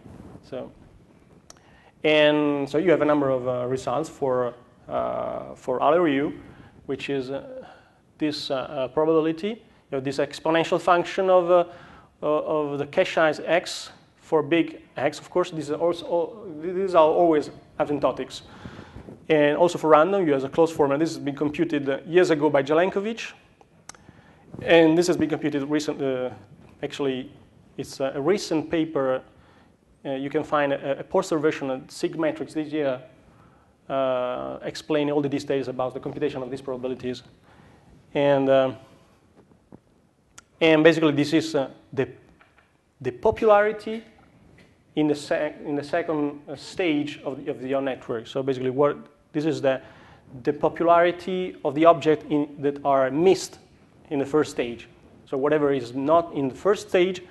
And so you have a number of results for LRU, which is this probability. You have this exponential function of the cache size x for big X. Of course, these are always asymptotics. And also for random, you have a closed form. And this has been computed years ago by Jelenkovic. And this has been computed recently. Actually, it's a recent paper. You can find a poster version of Sigmetrics this year explaining all the details about the computation of these probabilities. And basically, this is the popularity in the second stage of your network. So basically, this is the popularity of the object that are missed in the first stage. So whatever is not in the first stage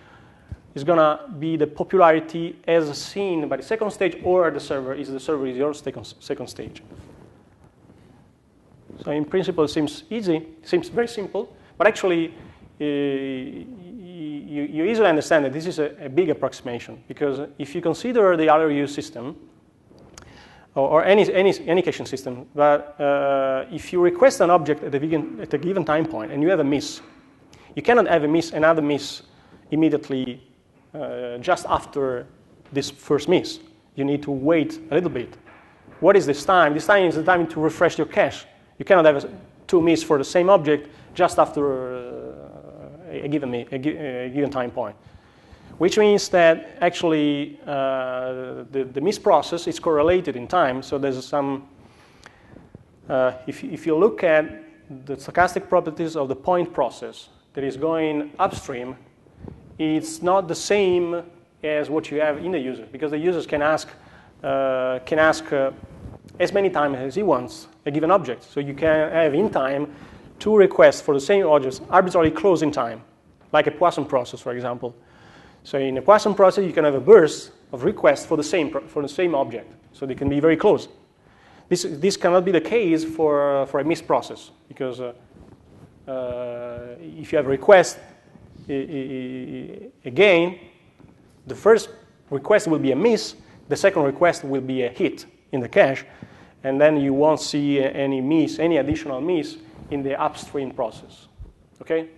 is going to be the popularity as seen by the second stage, or the server is your second stage. So in principle, it seems easy, seems very simple, but actually you easily understand that this is a big approximation, because if you consider the LRU system, or any caching system, but if you request an object at a given time point and you have a miss, you cannot have another miss immediately just after this first miss. You need to wait a little bit. What is this time? This time is the time to refresh your cache. You cannot have two miss for the same object just after a given time point. Which means that actually the miss process is correlated in time. So there's some, if you look at the stochastic properties of the point process that is going upstream, it's not the same as what you have in the user, because the users can ask as many times as he wants a given object. So you can have in time two requests for the same objects arbitrarily close in time, like a Poisson process, for example. So in a Poisson process, you can have a burst of requests for the same object. So they can be very close. This cannot be the case for a miss process, because if you have a request, again, the first request will be a miss, the second request will be a hit in the cache, and then you won't see any additional miss in the upstream process. Okay?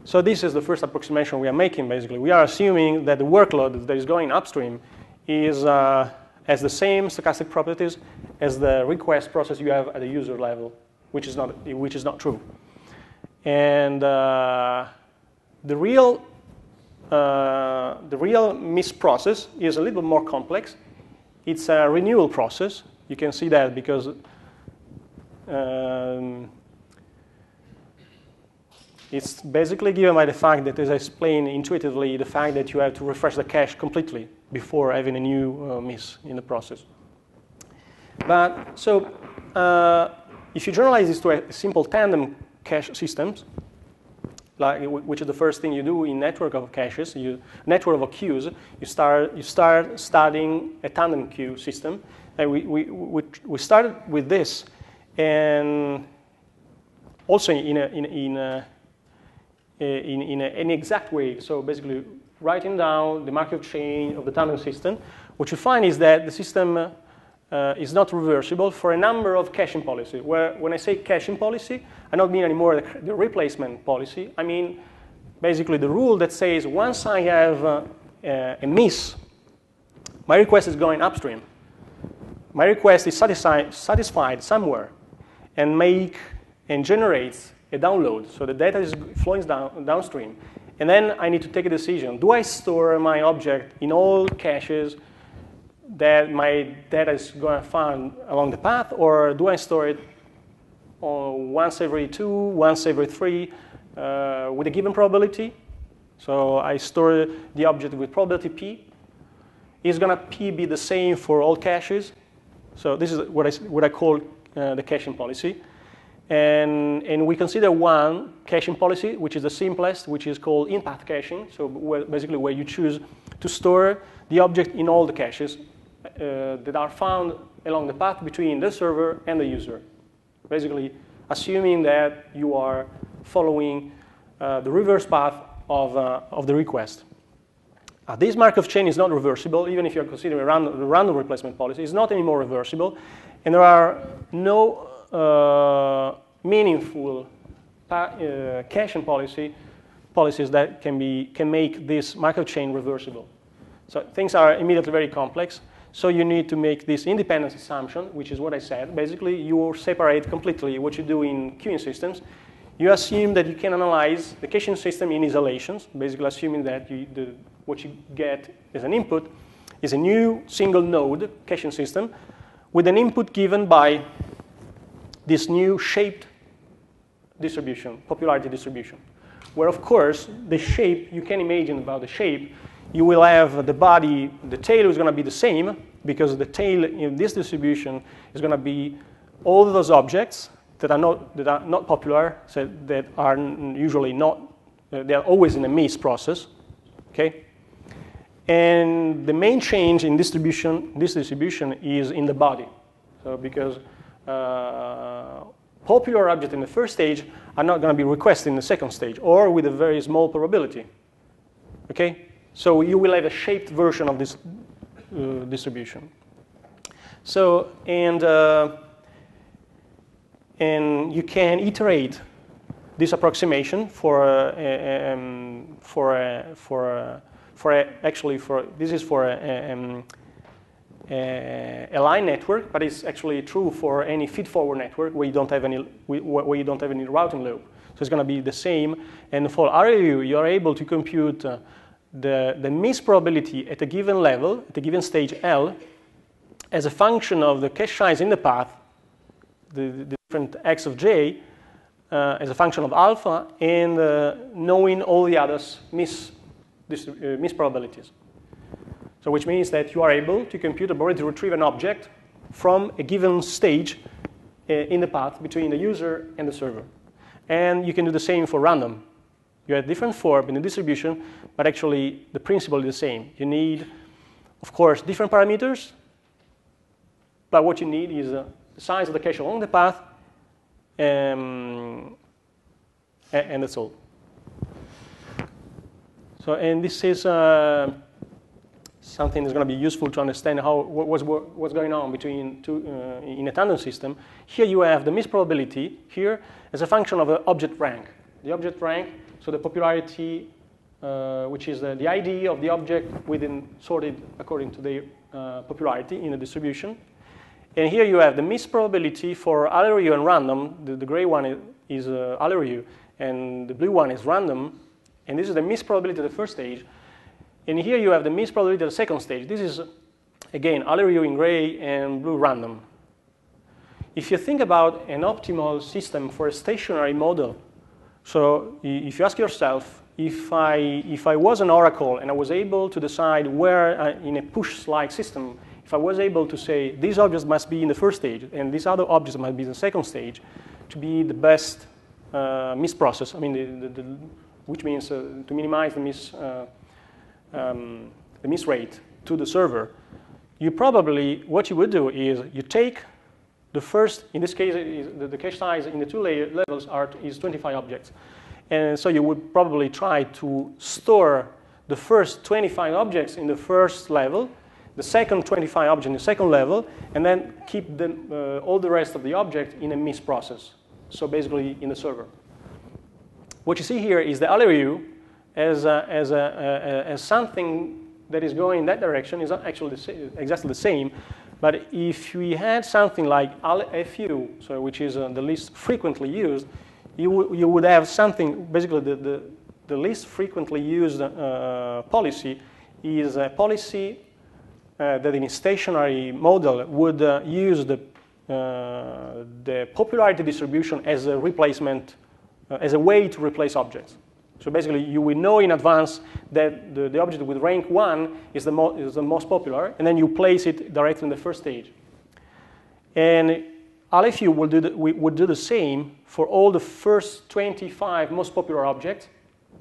So this is the first approximation we are making, basically. We are assuming that the workload that is going upstream has the same stochastic properties as the request process you have at the user level, which is not true. And the real miss process is a little more complex. it's a renewal process. You can see that because it's basically given by the fact that, as I explained intuitively, the fact that you have to refresh the cache completely before having a new miss in the process. But so if you generalize this to a simple tandem cache systems, which is the first thing you do in network of caches, network of queues, you start studying a tandem queue system. And we started with this, and also in an exact way. So basically, writing down the Markov chain of the tandem system, what you find is that the system is not reversible for a number of caching policies. Where when I say caching policy, I don't mean anymore the replacement policy. I mean basically the rule that says once I have a miss, my request is going upstream. My request is satisfied somewhere and generates a download. So the data is flowing downstream. And then I need to take a decision. Do I store my object in all caches that my data is going to find along the path, or do I store it once every 2, once every 3, with a given probability? So I store the object with probability p. Is going to p be the same for all caches? So this is what I call the caching policy. And we consider one caching policy, which is the simplest, which is called in-path caching. So basically where you choose to store the object in all the caches that are found along the path between the server and the user. Basically, assuming that you are following the reverse path of the request. This Markov chain is not reversible, even if you're considering a random replacement policy. It's not anymore reversible, and there are no meaningful caching policies that can make this Markov chain reversible. So things are immediately very complex. So you need to make this independence assumption, which is what I said. Basically, you separate completely what you do in queuing systems. You assume that you can analyze the caching system in isolations, basically assuming that what you get as an input is a new single node caching system with an input given by this new shaped distribution, popularity distribution, where, of course, the shape, you can imagine about the shape, you will have the body, the tail is going to be the same, because the tail in this distribution is going to be all of those objects that are not popular, so that are usually not, they are always in a miss process, okay? And the main change in this distribution is in the body. So because popular objects in the first stage are not going to be requested in the second stage, or with a very small probability, okay? So you will have a shaped version of this distribution. So, and you can iterate this approximation this is for a line network, but it's actually true for any feed-forward network where you don't have any routing loop. So it's going to be the same. And for RLU, you are able to compute the miss probability at a given level, at a given stage L, as a function of the cache size in the path, the different x of j, as a function of alpha, and knowing all the others miss probabilities. So which means that you are able to compute a probability to retrieve an object from a given stage in the path between the user and the server. And you can do the same for random. You have different form in the distribution, but actually the principle is the same. You need, of course, different parameters, but what you need is the size of the cache along the path, and that's all. So, and this is something that's going to be useful to understand what's going on between in a tandem system. Here you have the miss probability here as a function of an object rank. The object rank, so the popularity, which is the ID of the object sorted according to the popularity in the distribution. And here you have the miss probability for LRU and random. The gray one is LRU, and the blue one is random. And this is the miss probability of the first stage. And here you have the miss probability of the second stage. This is again, Allery in gray and blue random. If you think about an optimal system for a stationary model, so if you ask yourself, if I was an oracle and I was able to decide where, in a push-like system, if I was able to say these objects must be in the first stage and these other objects must be in the second stage to be the best misprocess, I mean, which means to minimize the miss rate to the server, you probably, what you would do is you take the first, in this case, the cache size in the two levels is 25 objects. And so you would probably try to store the first 25 objects in the first level, the second 25 objects in the second level, and then keep them, all the rest of the object in a miss process. So basically in the server. What you see here is the Allery as something that is going in that direction is actually exactly the same. But if we had something like FU, so which is the least frequently used, you would have something, basically the least frequently used policy is a policy that in a stationary model would use the popularity distribution as a replacement, as a way to replace objects. So basically, you will know in advance that the object with rank 1 is the most popular, and then you place it directly in the first stage. And LFU would do the same for all the first 25 most popular objects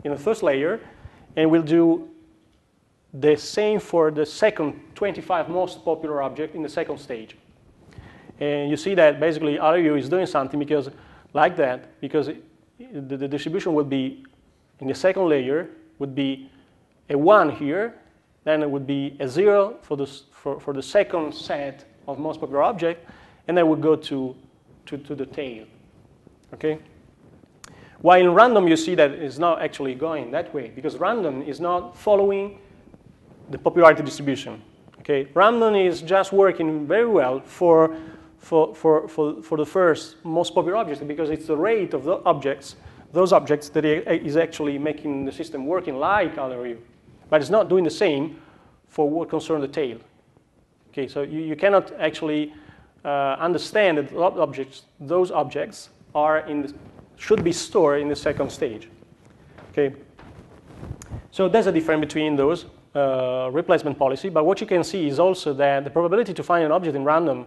in the first layer, and will do the same for the second 25 most popular object in the second stage. And you see that basically LFU is doing something because, like that, because the distribution would be in the second layer would be a 1 here, then it would be a 0 for the second set of most popular object, and then would go to the tail. Okay? While in random you see that it's not actually going that way, because random is not following the popularity distribution. Okay? Random is just working very well for the first most popular object because it's the rate of the objects, those objects that is actually making the system working like Allery. But it's not doing the same for what concerns the tail. Okay, so you cannot actually understand that those objects are should be stored in the second stage. Okay, so there's a difference between those replacement policy. But what you can see is also that the probability to find an object in random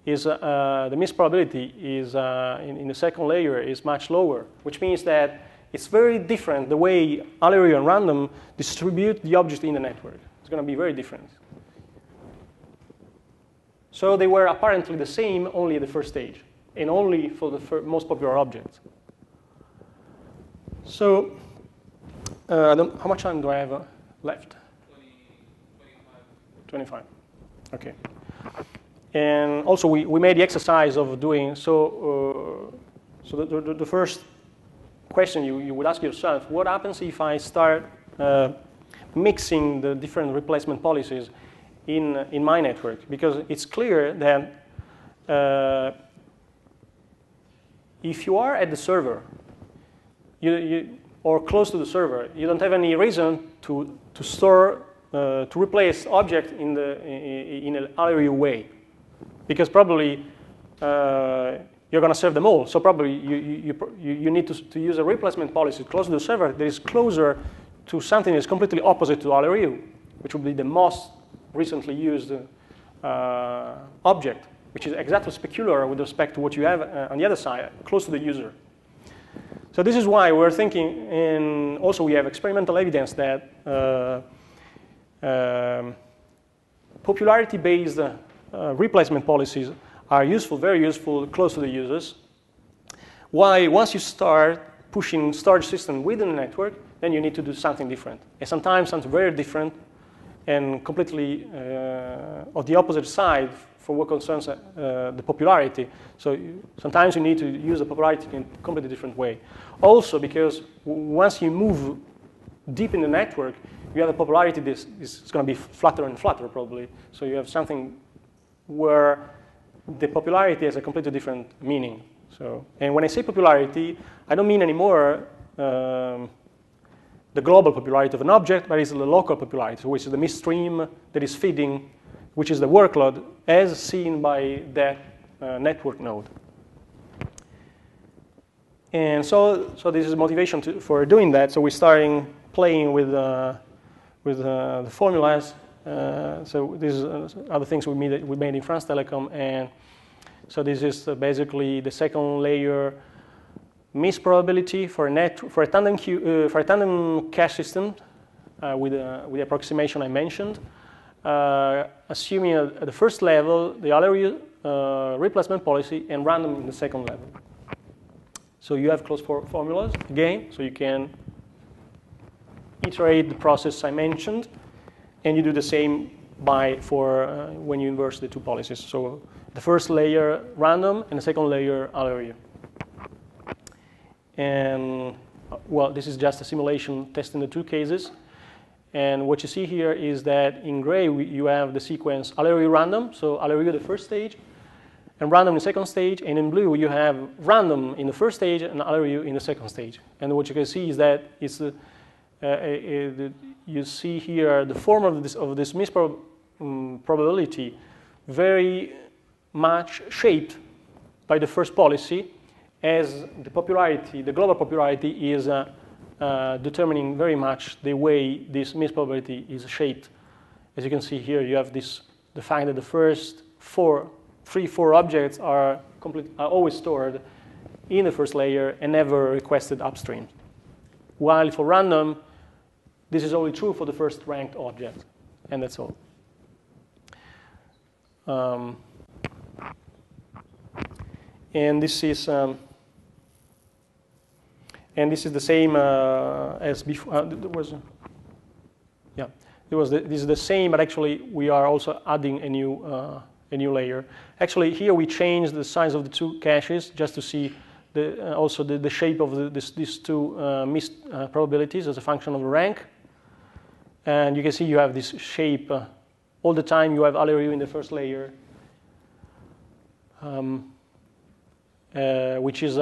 is the miss probability is in the second layer is much lower, which means that it's very different the way Allery and random distribute the object in the network. It's going to be very different. So they were apparently the same only at the first stage, and only for the most popular objects. So how much time do I have left? 25. Okay. And also we made the exercise of doing, so the first question you would ask yourself, what happens if I start mixing the different replacement policies in my network? Because it's clear that if you are at the server, or close to the server, you don't have any reason to store, to replace object in an Allery way. Because probably you're going to serve them all. So probably you need to use a replacement policy close to the server that is closer to something that is completely opposite to Allery, which would be the most recently used object, which is exactly specular with respect to what you have on the other side, close to the user. So this is why we're thinking, and also we have experimental evidence that popularity-based replacement policies are useful, very useful, close to the users. Why, once you start pushing storage system within the network, then you need to do something different. And sometimes something very different and completely of the opposite side for what concerns the popularity. So sometimes you need to use the popularity in a completely different way. Also because once you move deep in the network, you have the popularity is going to be flatter and flatter probably. So you have something where the popularity has a completely different meaning. So, and when I say popularity, I don't mean anymore the global popularity of an object, but it's the local popularity, which is the midstream that is feeding which is the workload as seen by that network node. And so this is motivation for doing that. So we're starting playing with the formulas. So these are the things we made in France Telecom, and so this is basically the second layer miss probability for a tandem cache system with the approximation I mentioned, assuming at the first level the LRU replacement policy and random in the second level. So you have closed formulas again, so you can iterate the process I mentioned, and you do the same for when you inverse the two policies. So the first layer random and the second layer LRU. And well, this is just a simulation testing the two cases. And what you see here is that in gray you have the sequence LRU random, so LRU the first stage, and random in the second stage, and in blue you have random in the first stage and LRU in the second stage. And what you can see is that it's you see here the form of this probability very much shaped by the first policy, as the popularity, the global popularity, is determining very much the way this misprobability is shaped. As you can see here, you have the fact that the first four objects are always stored in the first layer and never requested upstream. While for random, this is only true for the first ranked object, and that's all. And this is the same as before. This is the same, but actually we are also adding a new layer. Actually, here we changed the size of the two caches just to see also the shape of these two missed probabilities as a function of the rank. And you can see you have this shape all the time. You have LRU in the first layer, which is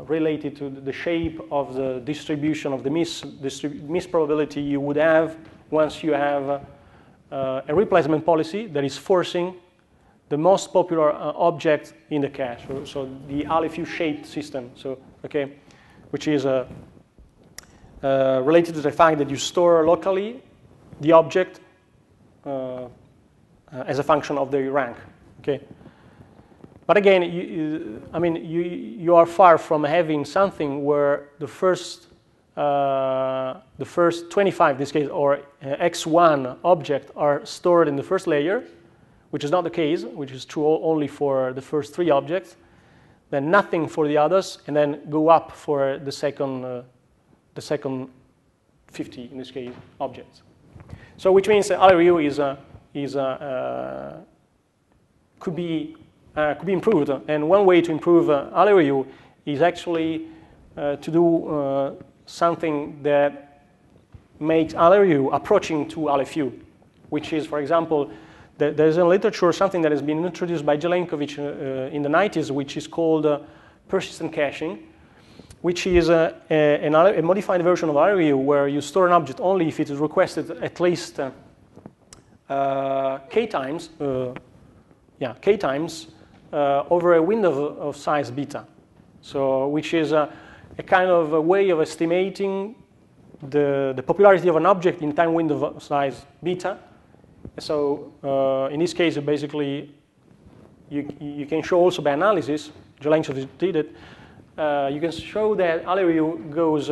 related to the shape of the distribution of the miss probability you would have once you have a replacement policy that is forcing the most popular object in the cache. So the LFU shaped system. So okay, which is related to the fact that you store locally the object as a function of the rank. Okay. But again, you are far from having something where the first 25, in this case, or x1 object are stored in the first layer, which is not the case, which is true only for the first 3 objects, then nothing for the others, and then go up for the second 50, in this case, objects. So which means that LRU could be improved, and one way to improve LRU is actually to do something that makes LRU approaching to LFU, which is, for example, there's in literature something that has been introduced by Jelenkovic in the 90s, which is called persistent caching, which is a modified version of LRU where you store an object only if it is requested at least k times over a window of size beta. So which is a kind of a way of estimating the popularity of an object in time window of size beta. So in this case, basically, you can show also by analysis, Jelenkovic did it, you can show that LRU goes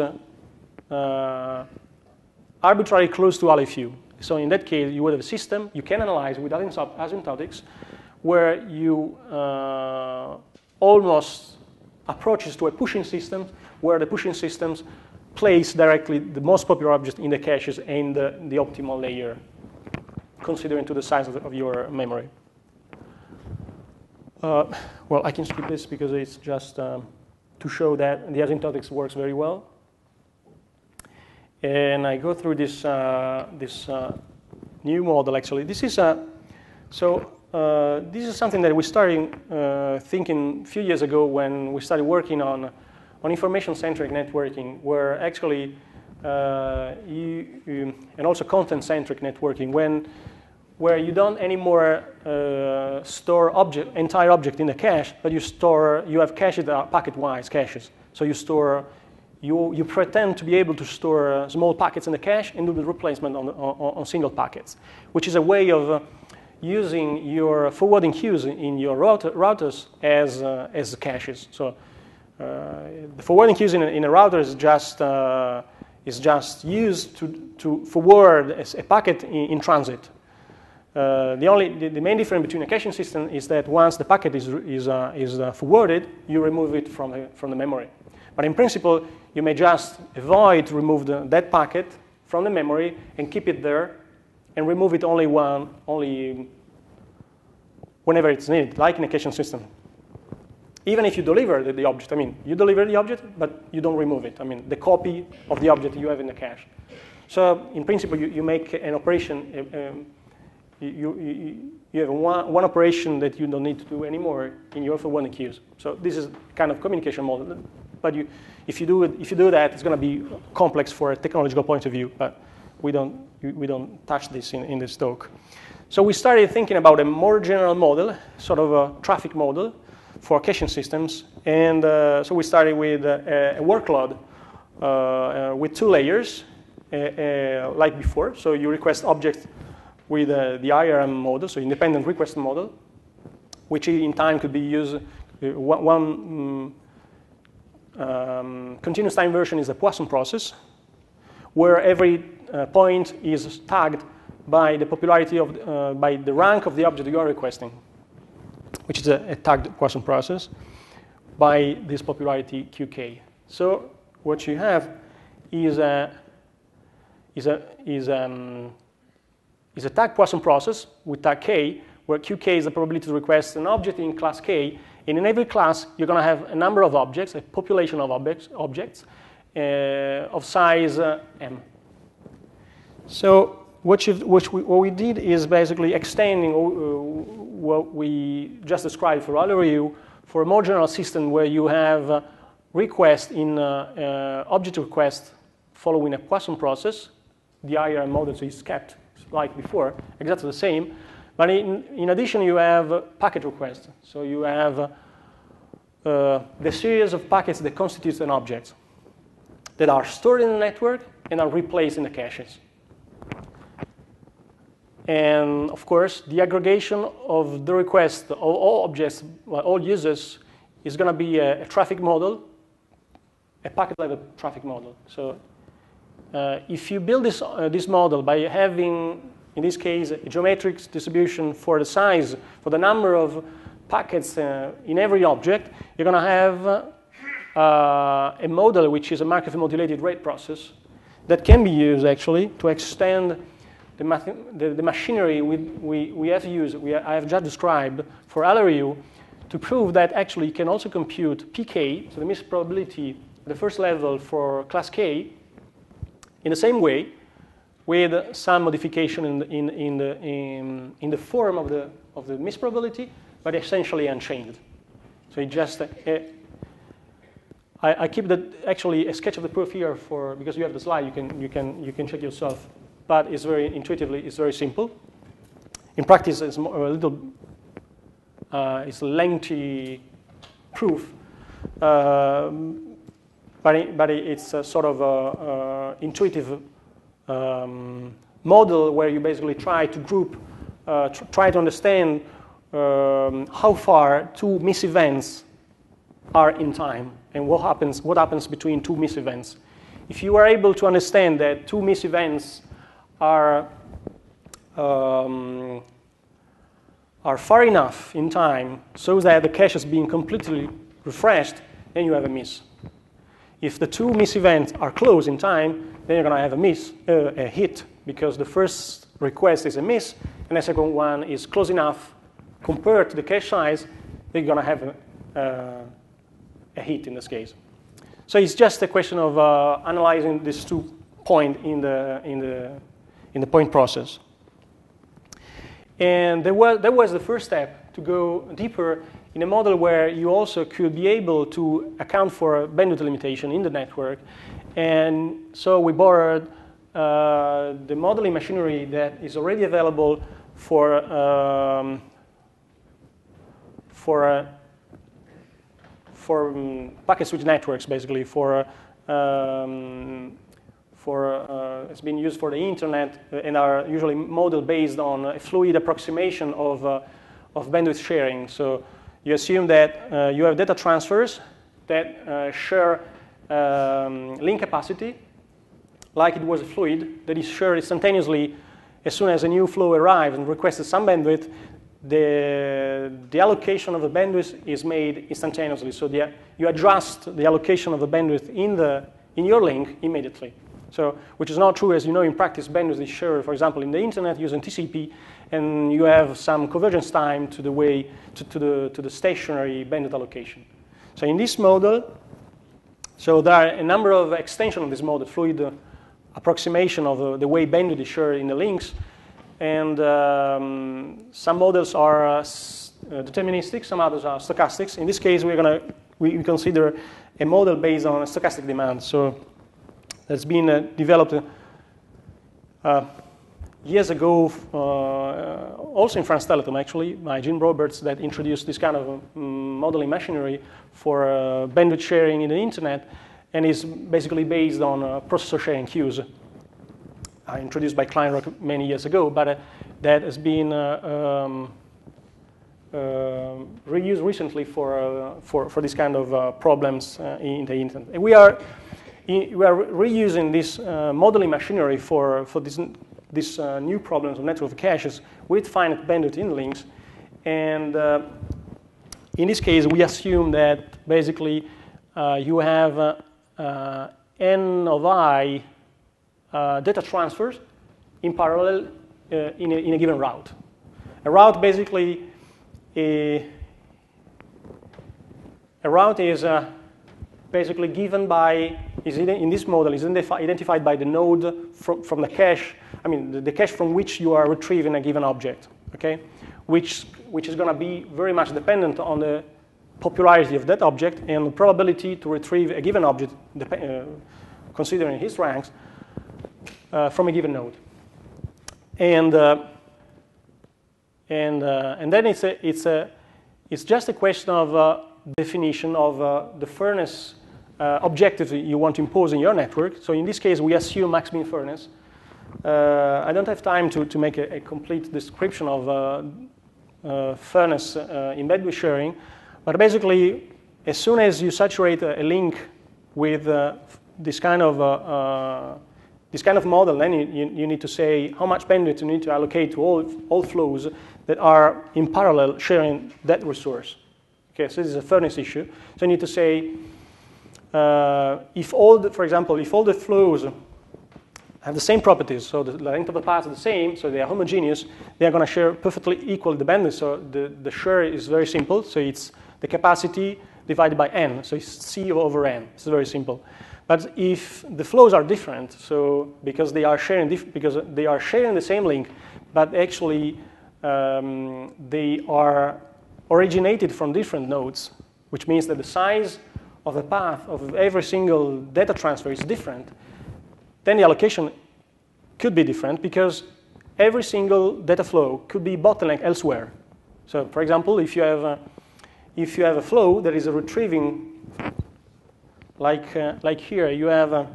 arbitrarily close to LFU. So in that case, you would have a system you can analyze with asymptotics where you almost approaches to a pushing system where the pushing systems place directly the most popular object in the caches and the optimal layer, considering to the size of your memory. Well, I can skip this because it's just to show that the asymptotics works very well. And I go through this new model. Actually, this is this is something that we started thinking a few years ago when we started working on information-centric networking, where actually and also content-centric networking, when where you don't anymore store entire object in the cache, but you have caches that are packet-wise caches. So you pretend to be able to store small packets in the cache and do the replacement on single packets, which is a way of using your forwarding queues in your routers as caches. So the forwarding queues in a router is just used to forward a packet in transit. The main difference between a caching system is that once the packet is forwarded, you remove it from the memory. But in principle, you may just avoid to remove that packet from the memory and keep it there, and remove it only whenever it's needed, like in a caching system. Even if you deliver the object, I mean, you deliver the object, but you don't remove it. I mean, the copy of the object you have in the cache. So in principle, you make an operation. You have one operation that you don't need to do anymore in your forwarding queues. So this is kind of communication model. But if you do that, it's going to be complex for a technological point of view. But we don't touch this in this talk. So we started thinking about a more general model, sort of a traffic model for caching systems. And so we started with a workload with 2 layers, like before. So you request objects with the IRM model, so independent request model, which in time could be used. One continuous time version is a Poisson process, where every point is tagged by the popularity of by the rank of the object you are requesting, which is a tagged Poisson process by this popularity QK. So what you have is a tag Poisson process with tag K, where QK is the probability to request an object in class K. And in every class, you're going to have a number of objects, a population of objects of size M. So what we did is basically extending what we just described for LRU for a more general system where you have request in object request following a Poisson process. The IRM model is kept like before, exactly the same. But in addition, you have packet requests. So you have the series of packets that constitutes an object that are stored in the network and are replaced in the caches. And of course, the aggregation of the request of all objects, all users, is going to be a traffic model, a packet level traffic model. So if you build this model by having, in this case, a geometric distribution for the size, for the number of packets in every object, you're going to have a model which is a Markov modulated rate process that can be used actually to extend the machinery we have used, I have just described for LRU, to prove that actually you can also compute PK, so the miss probability at the first level for class K, in the same way, with some modification in the form of the miss probability, but essentially unchanged. So it just I keep actually a sketch of the proof here because you have the slide. You can check yourself, but it's very intuitively. It's very simple. In practice, it's it's a lengthy proof, but it's a sort of intuitive model where you basically try to group, try to understand how far 2 miss events are in time and what happens between 2 miss events. If you are able to understand that 2 miss events are far enough in time so that the cache is being completely refreshed, then you have a miss. If the 2 miss events are close in time, then you're going to have a hit, because the first request is a miss, and the second one is close enough compared to the cache size, then you're going to have a hit in this case. So it's just a question of analyzing these 2 points in the point process. And that was the first step to go deeper in a model where you also could be able to account for bandwidth limitation in the network. And so we borrowed the modeling machinery that is already available for packet switch networks, basically it's been used for the internet and are usually modeled based on a fluid approximation of bandwidth sharing. So you assume that you have data transfers that share link capacity like it was a fluid that is shared instantaneously as soon as a new flow arrives and requests some bandwidth. The allocation of the bandwidth is made instantaneously. So you adjust the allocation of the bandwidth in your link immediately. So, which is not true, as you know, in practice, bandwidth is shared, for example, in the internet using TCP, and you have some convergence time to the stationary bandwidth allocation. So in this model, so there are a number of extensions of this model, fluid approximation of the way bandwidth is shared in the links, and some models are deterministic, some others are stochastics. In this case, we consider a model based on stochastic demand. So that's been developed years ago, also in France Telecom, actually, by Jim Roberts, that introduced this kind of modeling machinery for bandwidth sharing in the internet, and is basically based on processor sharing queues, introduced by Kleinrock many years ago, but that has been reused recently for this kind of problems in the internet. And we are reusing this modeling machinery for these new problems of network of caches with finite bandwidth in links. And in this case, we assume that basically you have n of I data transfers in parallel in a given route. A route basically, a route is basically given by, in this model, is identified by the node from the cache, I mean the cache from which you are retrieving a given object, okay? Which is going to be very much dependent on the popularity of that object and the probability to retrieve a given object, considering his ranks, from a given node. And then it's just a question of definition of the fairness objective you want to impose in your network. So in this case, we assume max mean fairness. I don't have time to make a complete description of fairness in bandwidth sharing, but basically, as soon as you saturate a link with this kind of model, then you need to say how much bandwidth you need to allocate to all flows that are in parallel sharing that resource. Okay, so this is a fairness issue. So you need to say, for example, if all the flows have the same properties, so the length of the path is the same, so they are homogeneous, they are going to share perfectly equal the bandwidth. So the share is very simple. So it's the capacity divided by n. So it's C over n. It's very simple. But if the flows are different, so because they are sharing the same link, but actually they are originated from different nodes, which means that the size of the path of every single data transfer is different, then the allocation could be different because every single data flow could be bottlenecked elsewhere. So, for example, if you have a flow that is retrieving, like here, you have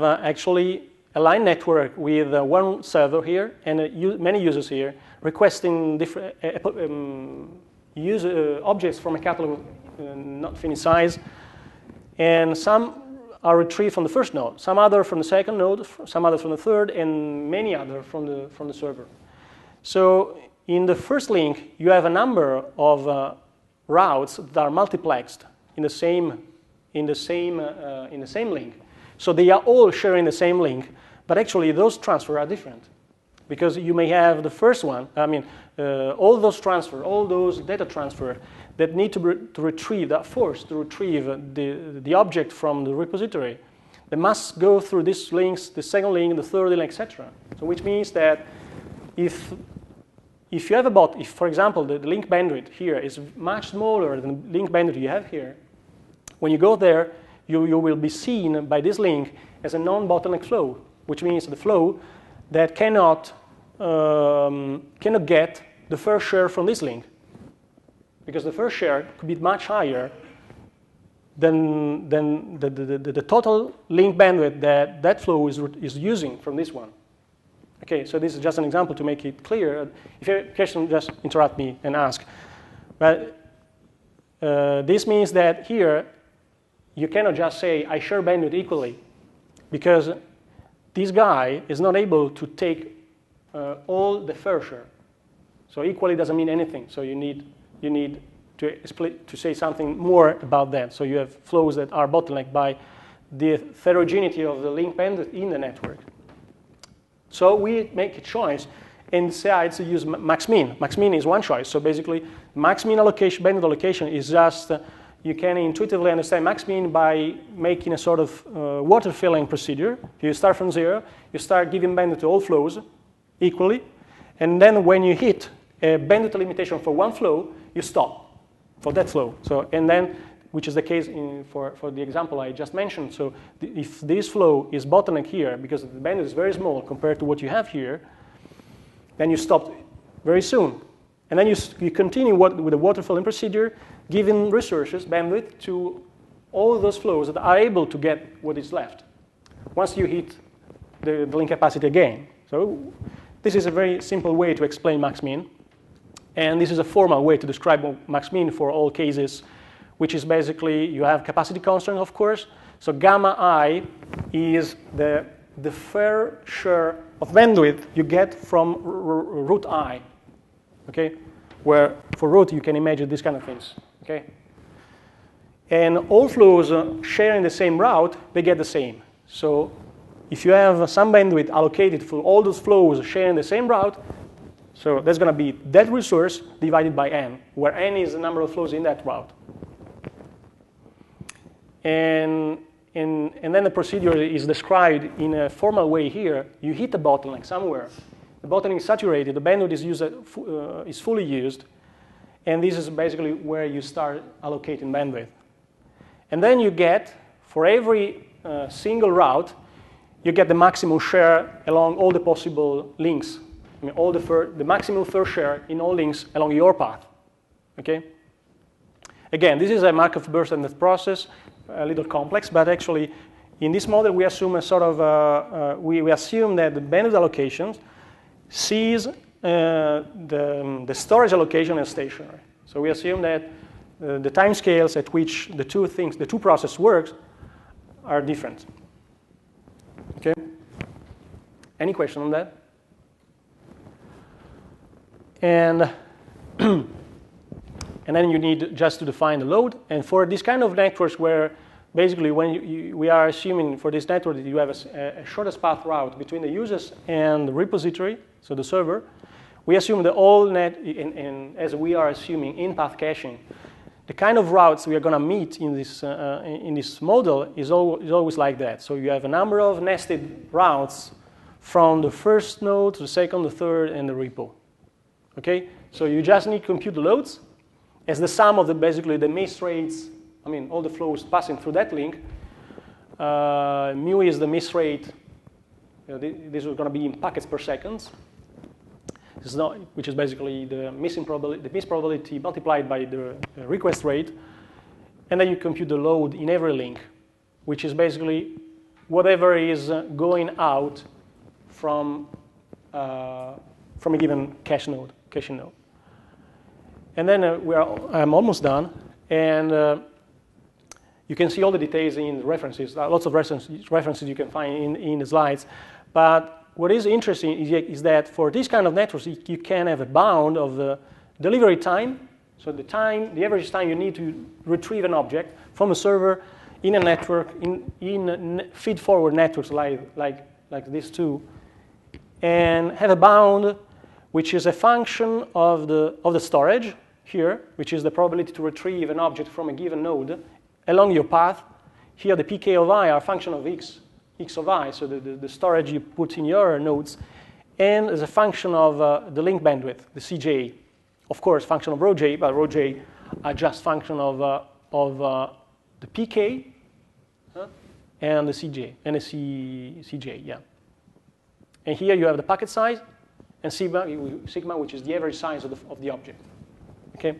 actually a line network with one server here and many users here requesting different objects from a catalog not finished size, and some are retrieved from the first node, some other from the second node, some other from the third, and many other from the server. So in the first link, you have a number of routes that are multiplexed in the same link. So they are all sharing the same link, but actually those transfers are different because you may have the first one. I mean, all those data transfer that need to retrieve, that force to retrieve the object from the repository, they must go through these links, the second link, the third link, etc. So which means that if you have if for example the link bandwidth here is much smaller than the link bandwidth you have here, when you go there, you will be seen by this link as a non-bottleneck flow, which means the flow that cannot cannot get the fair share from this link, because the fair share could be much higher than the total link bandwidth that flow is using from this one. Okay, so this is just an example to make it clear. If you have a question, just interrupt me and ask. But this means that here you cannot just say I share bandwidth equally, because this guy is not able to take all the fair share. So equally doesn't mean anything. So you need to say something more about that. So you have flows that are bottlenecked by the heterogeneity of the link bandwidth in the network. So we make a choice and decide to use max-min. Max-min is one choice. So basically, max-min allocation, bandwidth allocation is just, you can intuitively understand max-min by making a sort of water filling procedure. You start from 0, you start giving bandwidth to all flows equally, and then when you hit a bandwidth limitation for one flow, you stop for that flow. So, and then, which is the case for the example I just mentioned. So if this flow is bottleneck here, because the bandwidth is very small compared to what you have here, then you stop very soon. And then you continue with the water filling procedure, giving resources, bandwidth, to all those flows that are able to get what is left once you hit the link capacity again. So this is a very simple way to explain max-min. And this is a formal way to describe max-min for all cases, which is basically you have capacity constant, of course. So gamma I is the fair share of bandwidth you get from root I, okay? Where for root you can imagine these kind of things, okay? And all flows sharing the same route, they get the same. So if you have some bandwidth allocated for all those flows sharing the same route, so that's going to be that resource divided by n, where n is the number of flows in that route. And then the procedure is described in a formal way here. You hit the bottleneck somewhere. The bottleneck is saturated. The bandwidth is fully used. And this is basically where you start allocating bandwidth. And then you get, for every single route, you get the maximum share along all the possible links. I mean, the maximum fair share in all links along your path. Okay? Again, this is a Markov burst and depth process, a little complex, but actually, in this model, we assume a sort of we assume that the bandwidth allocations sees the storage allocation as stationary. So we assume that the time scales at which the two processes work are different. Okay? Any question on that? And then you need just to define the load. And for this kind of networks where basically when we are assuming for this network that you have a shortest path route between the users and the repository, so the server, we assume that all and as we are assuming in path caching, the kind of routes we are going to meet in this model is always like that. So you have a number of nested routes from the first node to the second, the third, and the repo. Okay, so you just need to compute the loads as the sum of basically the miss rates. I mean, all the flows passing through that link. Mu is the miss rate. This is going to be in packets per second. This is not, which is basically the miss probability multiplied by the request rate, and then you compute the load in every link, which is basically whatever is going out from a given caching node. And then I'm almost done, and you can see all the details in the references. Lots of references you can find in the slides. But what is interesting is that for this kind of networks, you can have a bound of the delivery time. So the average time you need to retrieve an object from a server in a network, in feed-forward networks like these two, and have a bound which is a function of the storage here, which is the probability to retrieve an object from a given node along your path. Here, the pk of I are a function of x of I, so the storage you put in your nodes, and as a function of the link bandwidth, the CJ. Of course, function of rho j, but rho j are just function of the pk and the CJ, and the CJ, yeah. And here you have the packet size, and sigma, which is the average size of the object. Okay?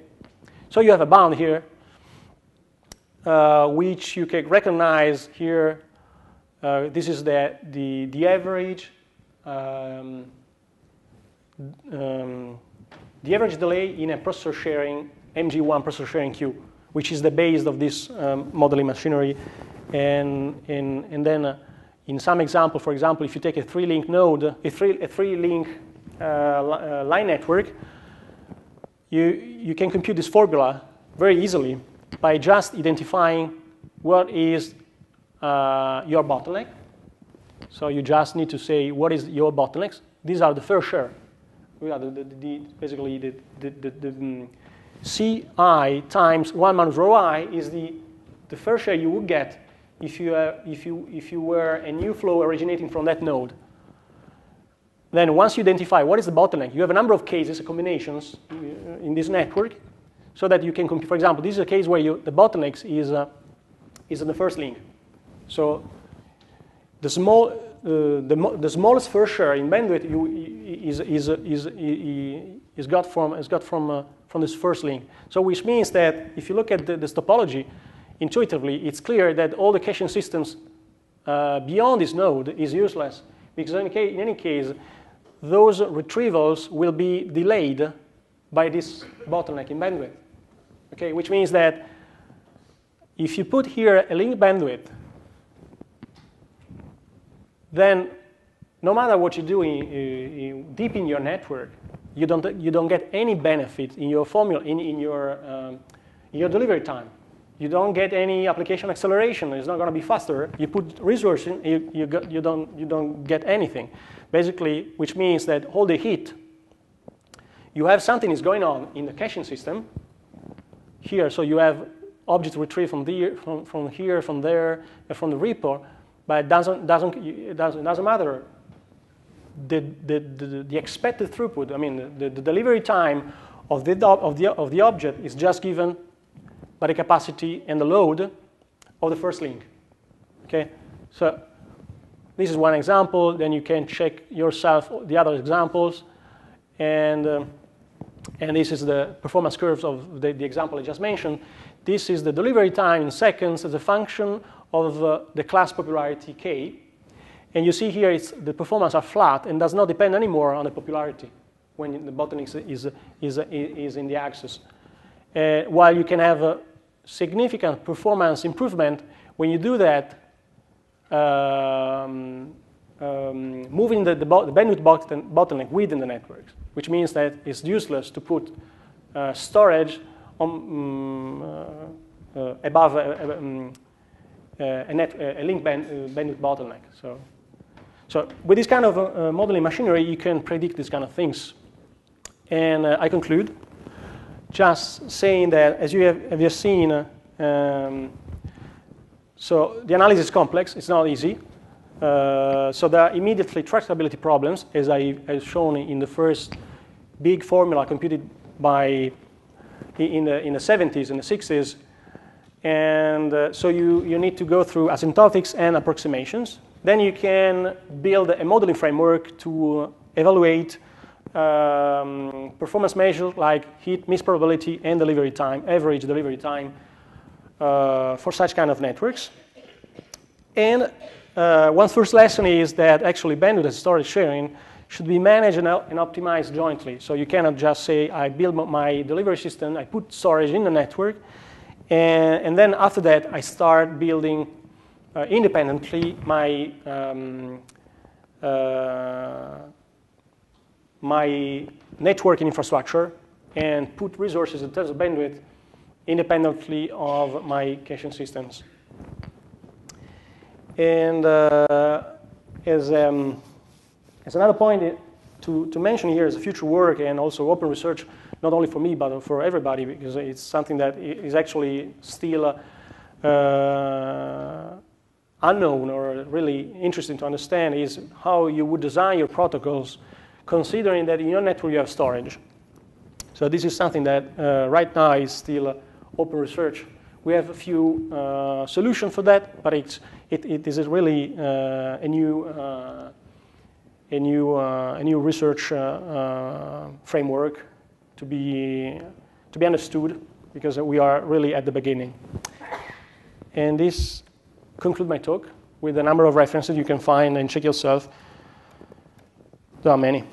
So you have a bound here, which you can recognize here. This is the average the average delay in a processor sharing MG1 processor sharing queue, which is the base of this modeling machinery. And then in some example, for example, if you take a three-link node, a three-link line network, you can compute this formula very easily by just identifying what is your bottleneck. So you just need to say what is your bottlenecks. These are the fair share. We are basically the Ci times 1 minus rho I is the fair share you would get if you were a new flow originating from that node. Then once you identify what is the bottleneck, you have a number of cases, combinations in this network, so that you can compute. For example, this is a case where the bottlenecks is in the first link. So the smallest fair share in bandwidth is got from this first link. So which means that if you look at this topology, intuitively, it's clear that all the caching systems beyond this node is useless, because in any case, those retrievals will be delayed by this bottleneck in bandwidth. Okay, which means that if you put here a link bandwidth, then no matter what you do deep in your network, you don't get any benefit in your formula in your delivery time. You don't get any application acceleration. It's not going to be faster. You put resource in, you don't get anything, basically, which means that all the heat. You have something is going on in the caching system here, so you have objects retrieved from here, from there, from the repo. But it doesn't matter. The expected throughput, I mean, the delivery time of the object is just given by the capacity and the load of the first link. Okay, so this is one example. Then you can check yourself the other examples, and this is the performance curves of the example I just mentioned. This is the delivery time in seconds as a function of the class popularity k, and you see here the performance are flat and does not depend anymore on the popularity when the bottleneck is in the axis. While you can have a significant performance improvement when you do that, moving the bandwidth bottleneck within the networks, which means that it's useless to put storage above a link bandwidth bottleneck. So with this kind of modeling machinery, you can predict these kind of things. And I conclude just saying that, as you have just seen, so the analysis is complex. It's not easy. So there are immediately tractability problems, as I've shown in the first big formula computed in the 70s and the 60s. And so you need to go through asymptotics and approximations. Then you can build a modeling framework to evaluate performance measures like heat, miss probability, and delivery time, average delivery time for such kind of networks. And one first lesson is that actually bandwidth and storage sharing should be managed and optimized jointly. So you cannot just say, I build my delivery system, I put storage in the network, and then after that, I start building independently my networking infrastructure and put resources in terms of bandwidth independently of my caching systems. And as another point to mention here is future work and also open research, not only for me but for everybody, because it's something that is actually still unknown or really interesting to understand, is how you would design your protocols considering that in your network you have storage. So this is something that right now is still open research. We have a few solutions for that, but it is really a new a new research framework to be understood, because we are really at the beginning. And this concludes my talk with a number of references you can find and check yourself. There are many.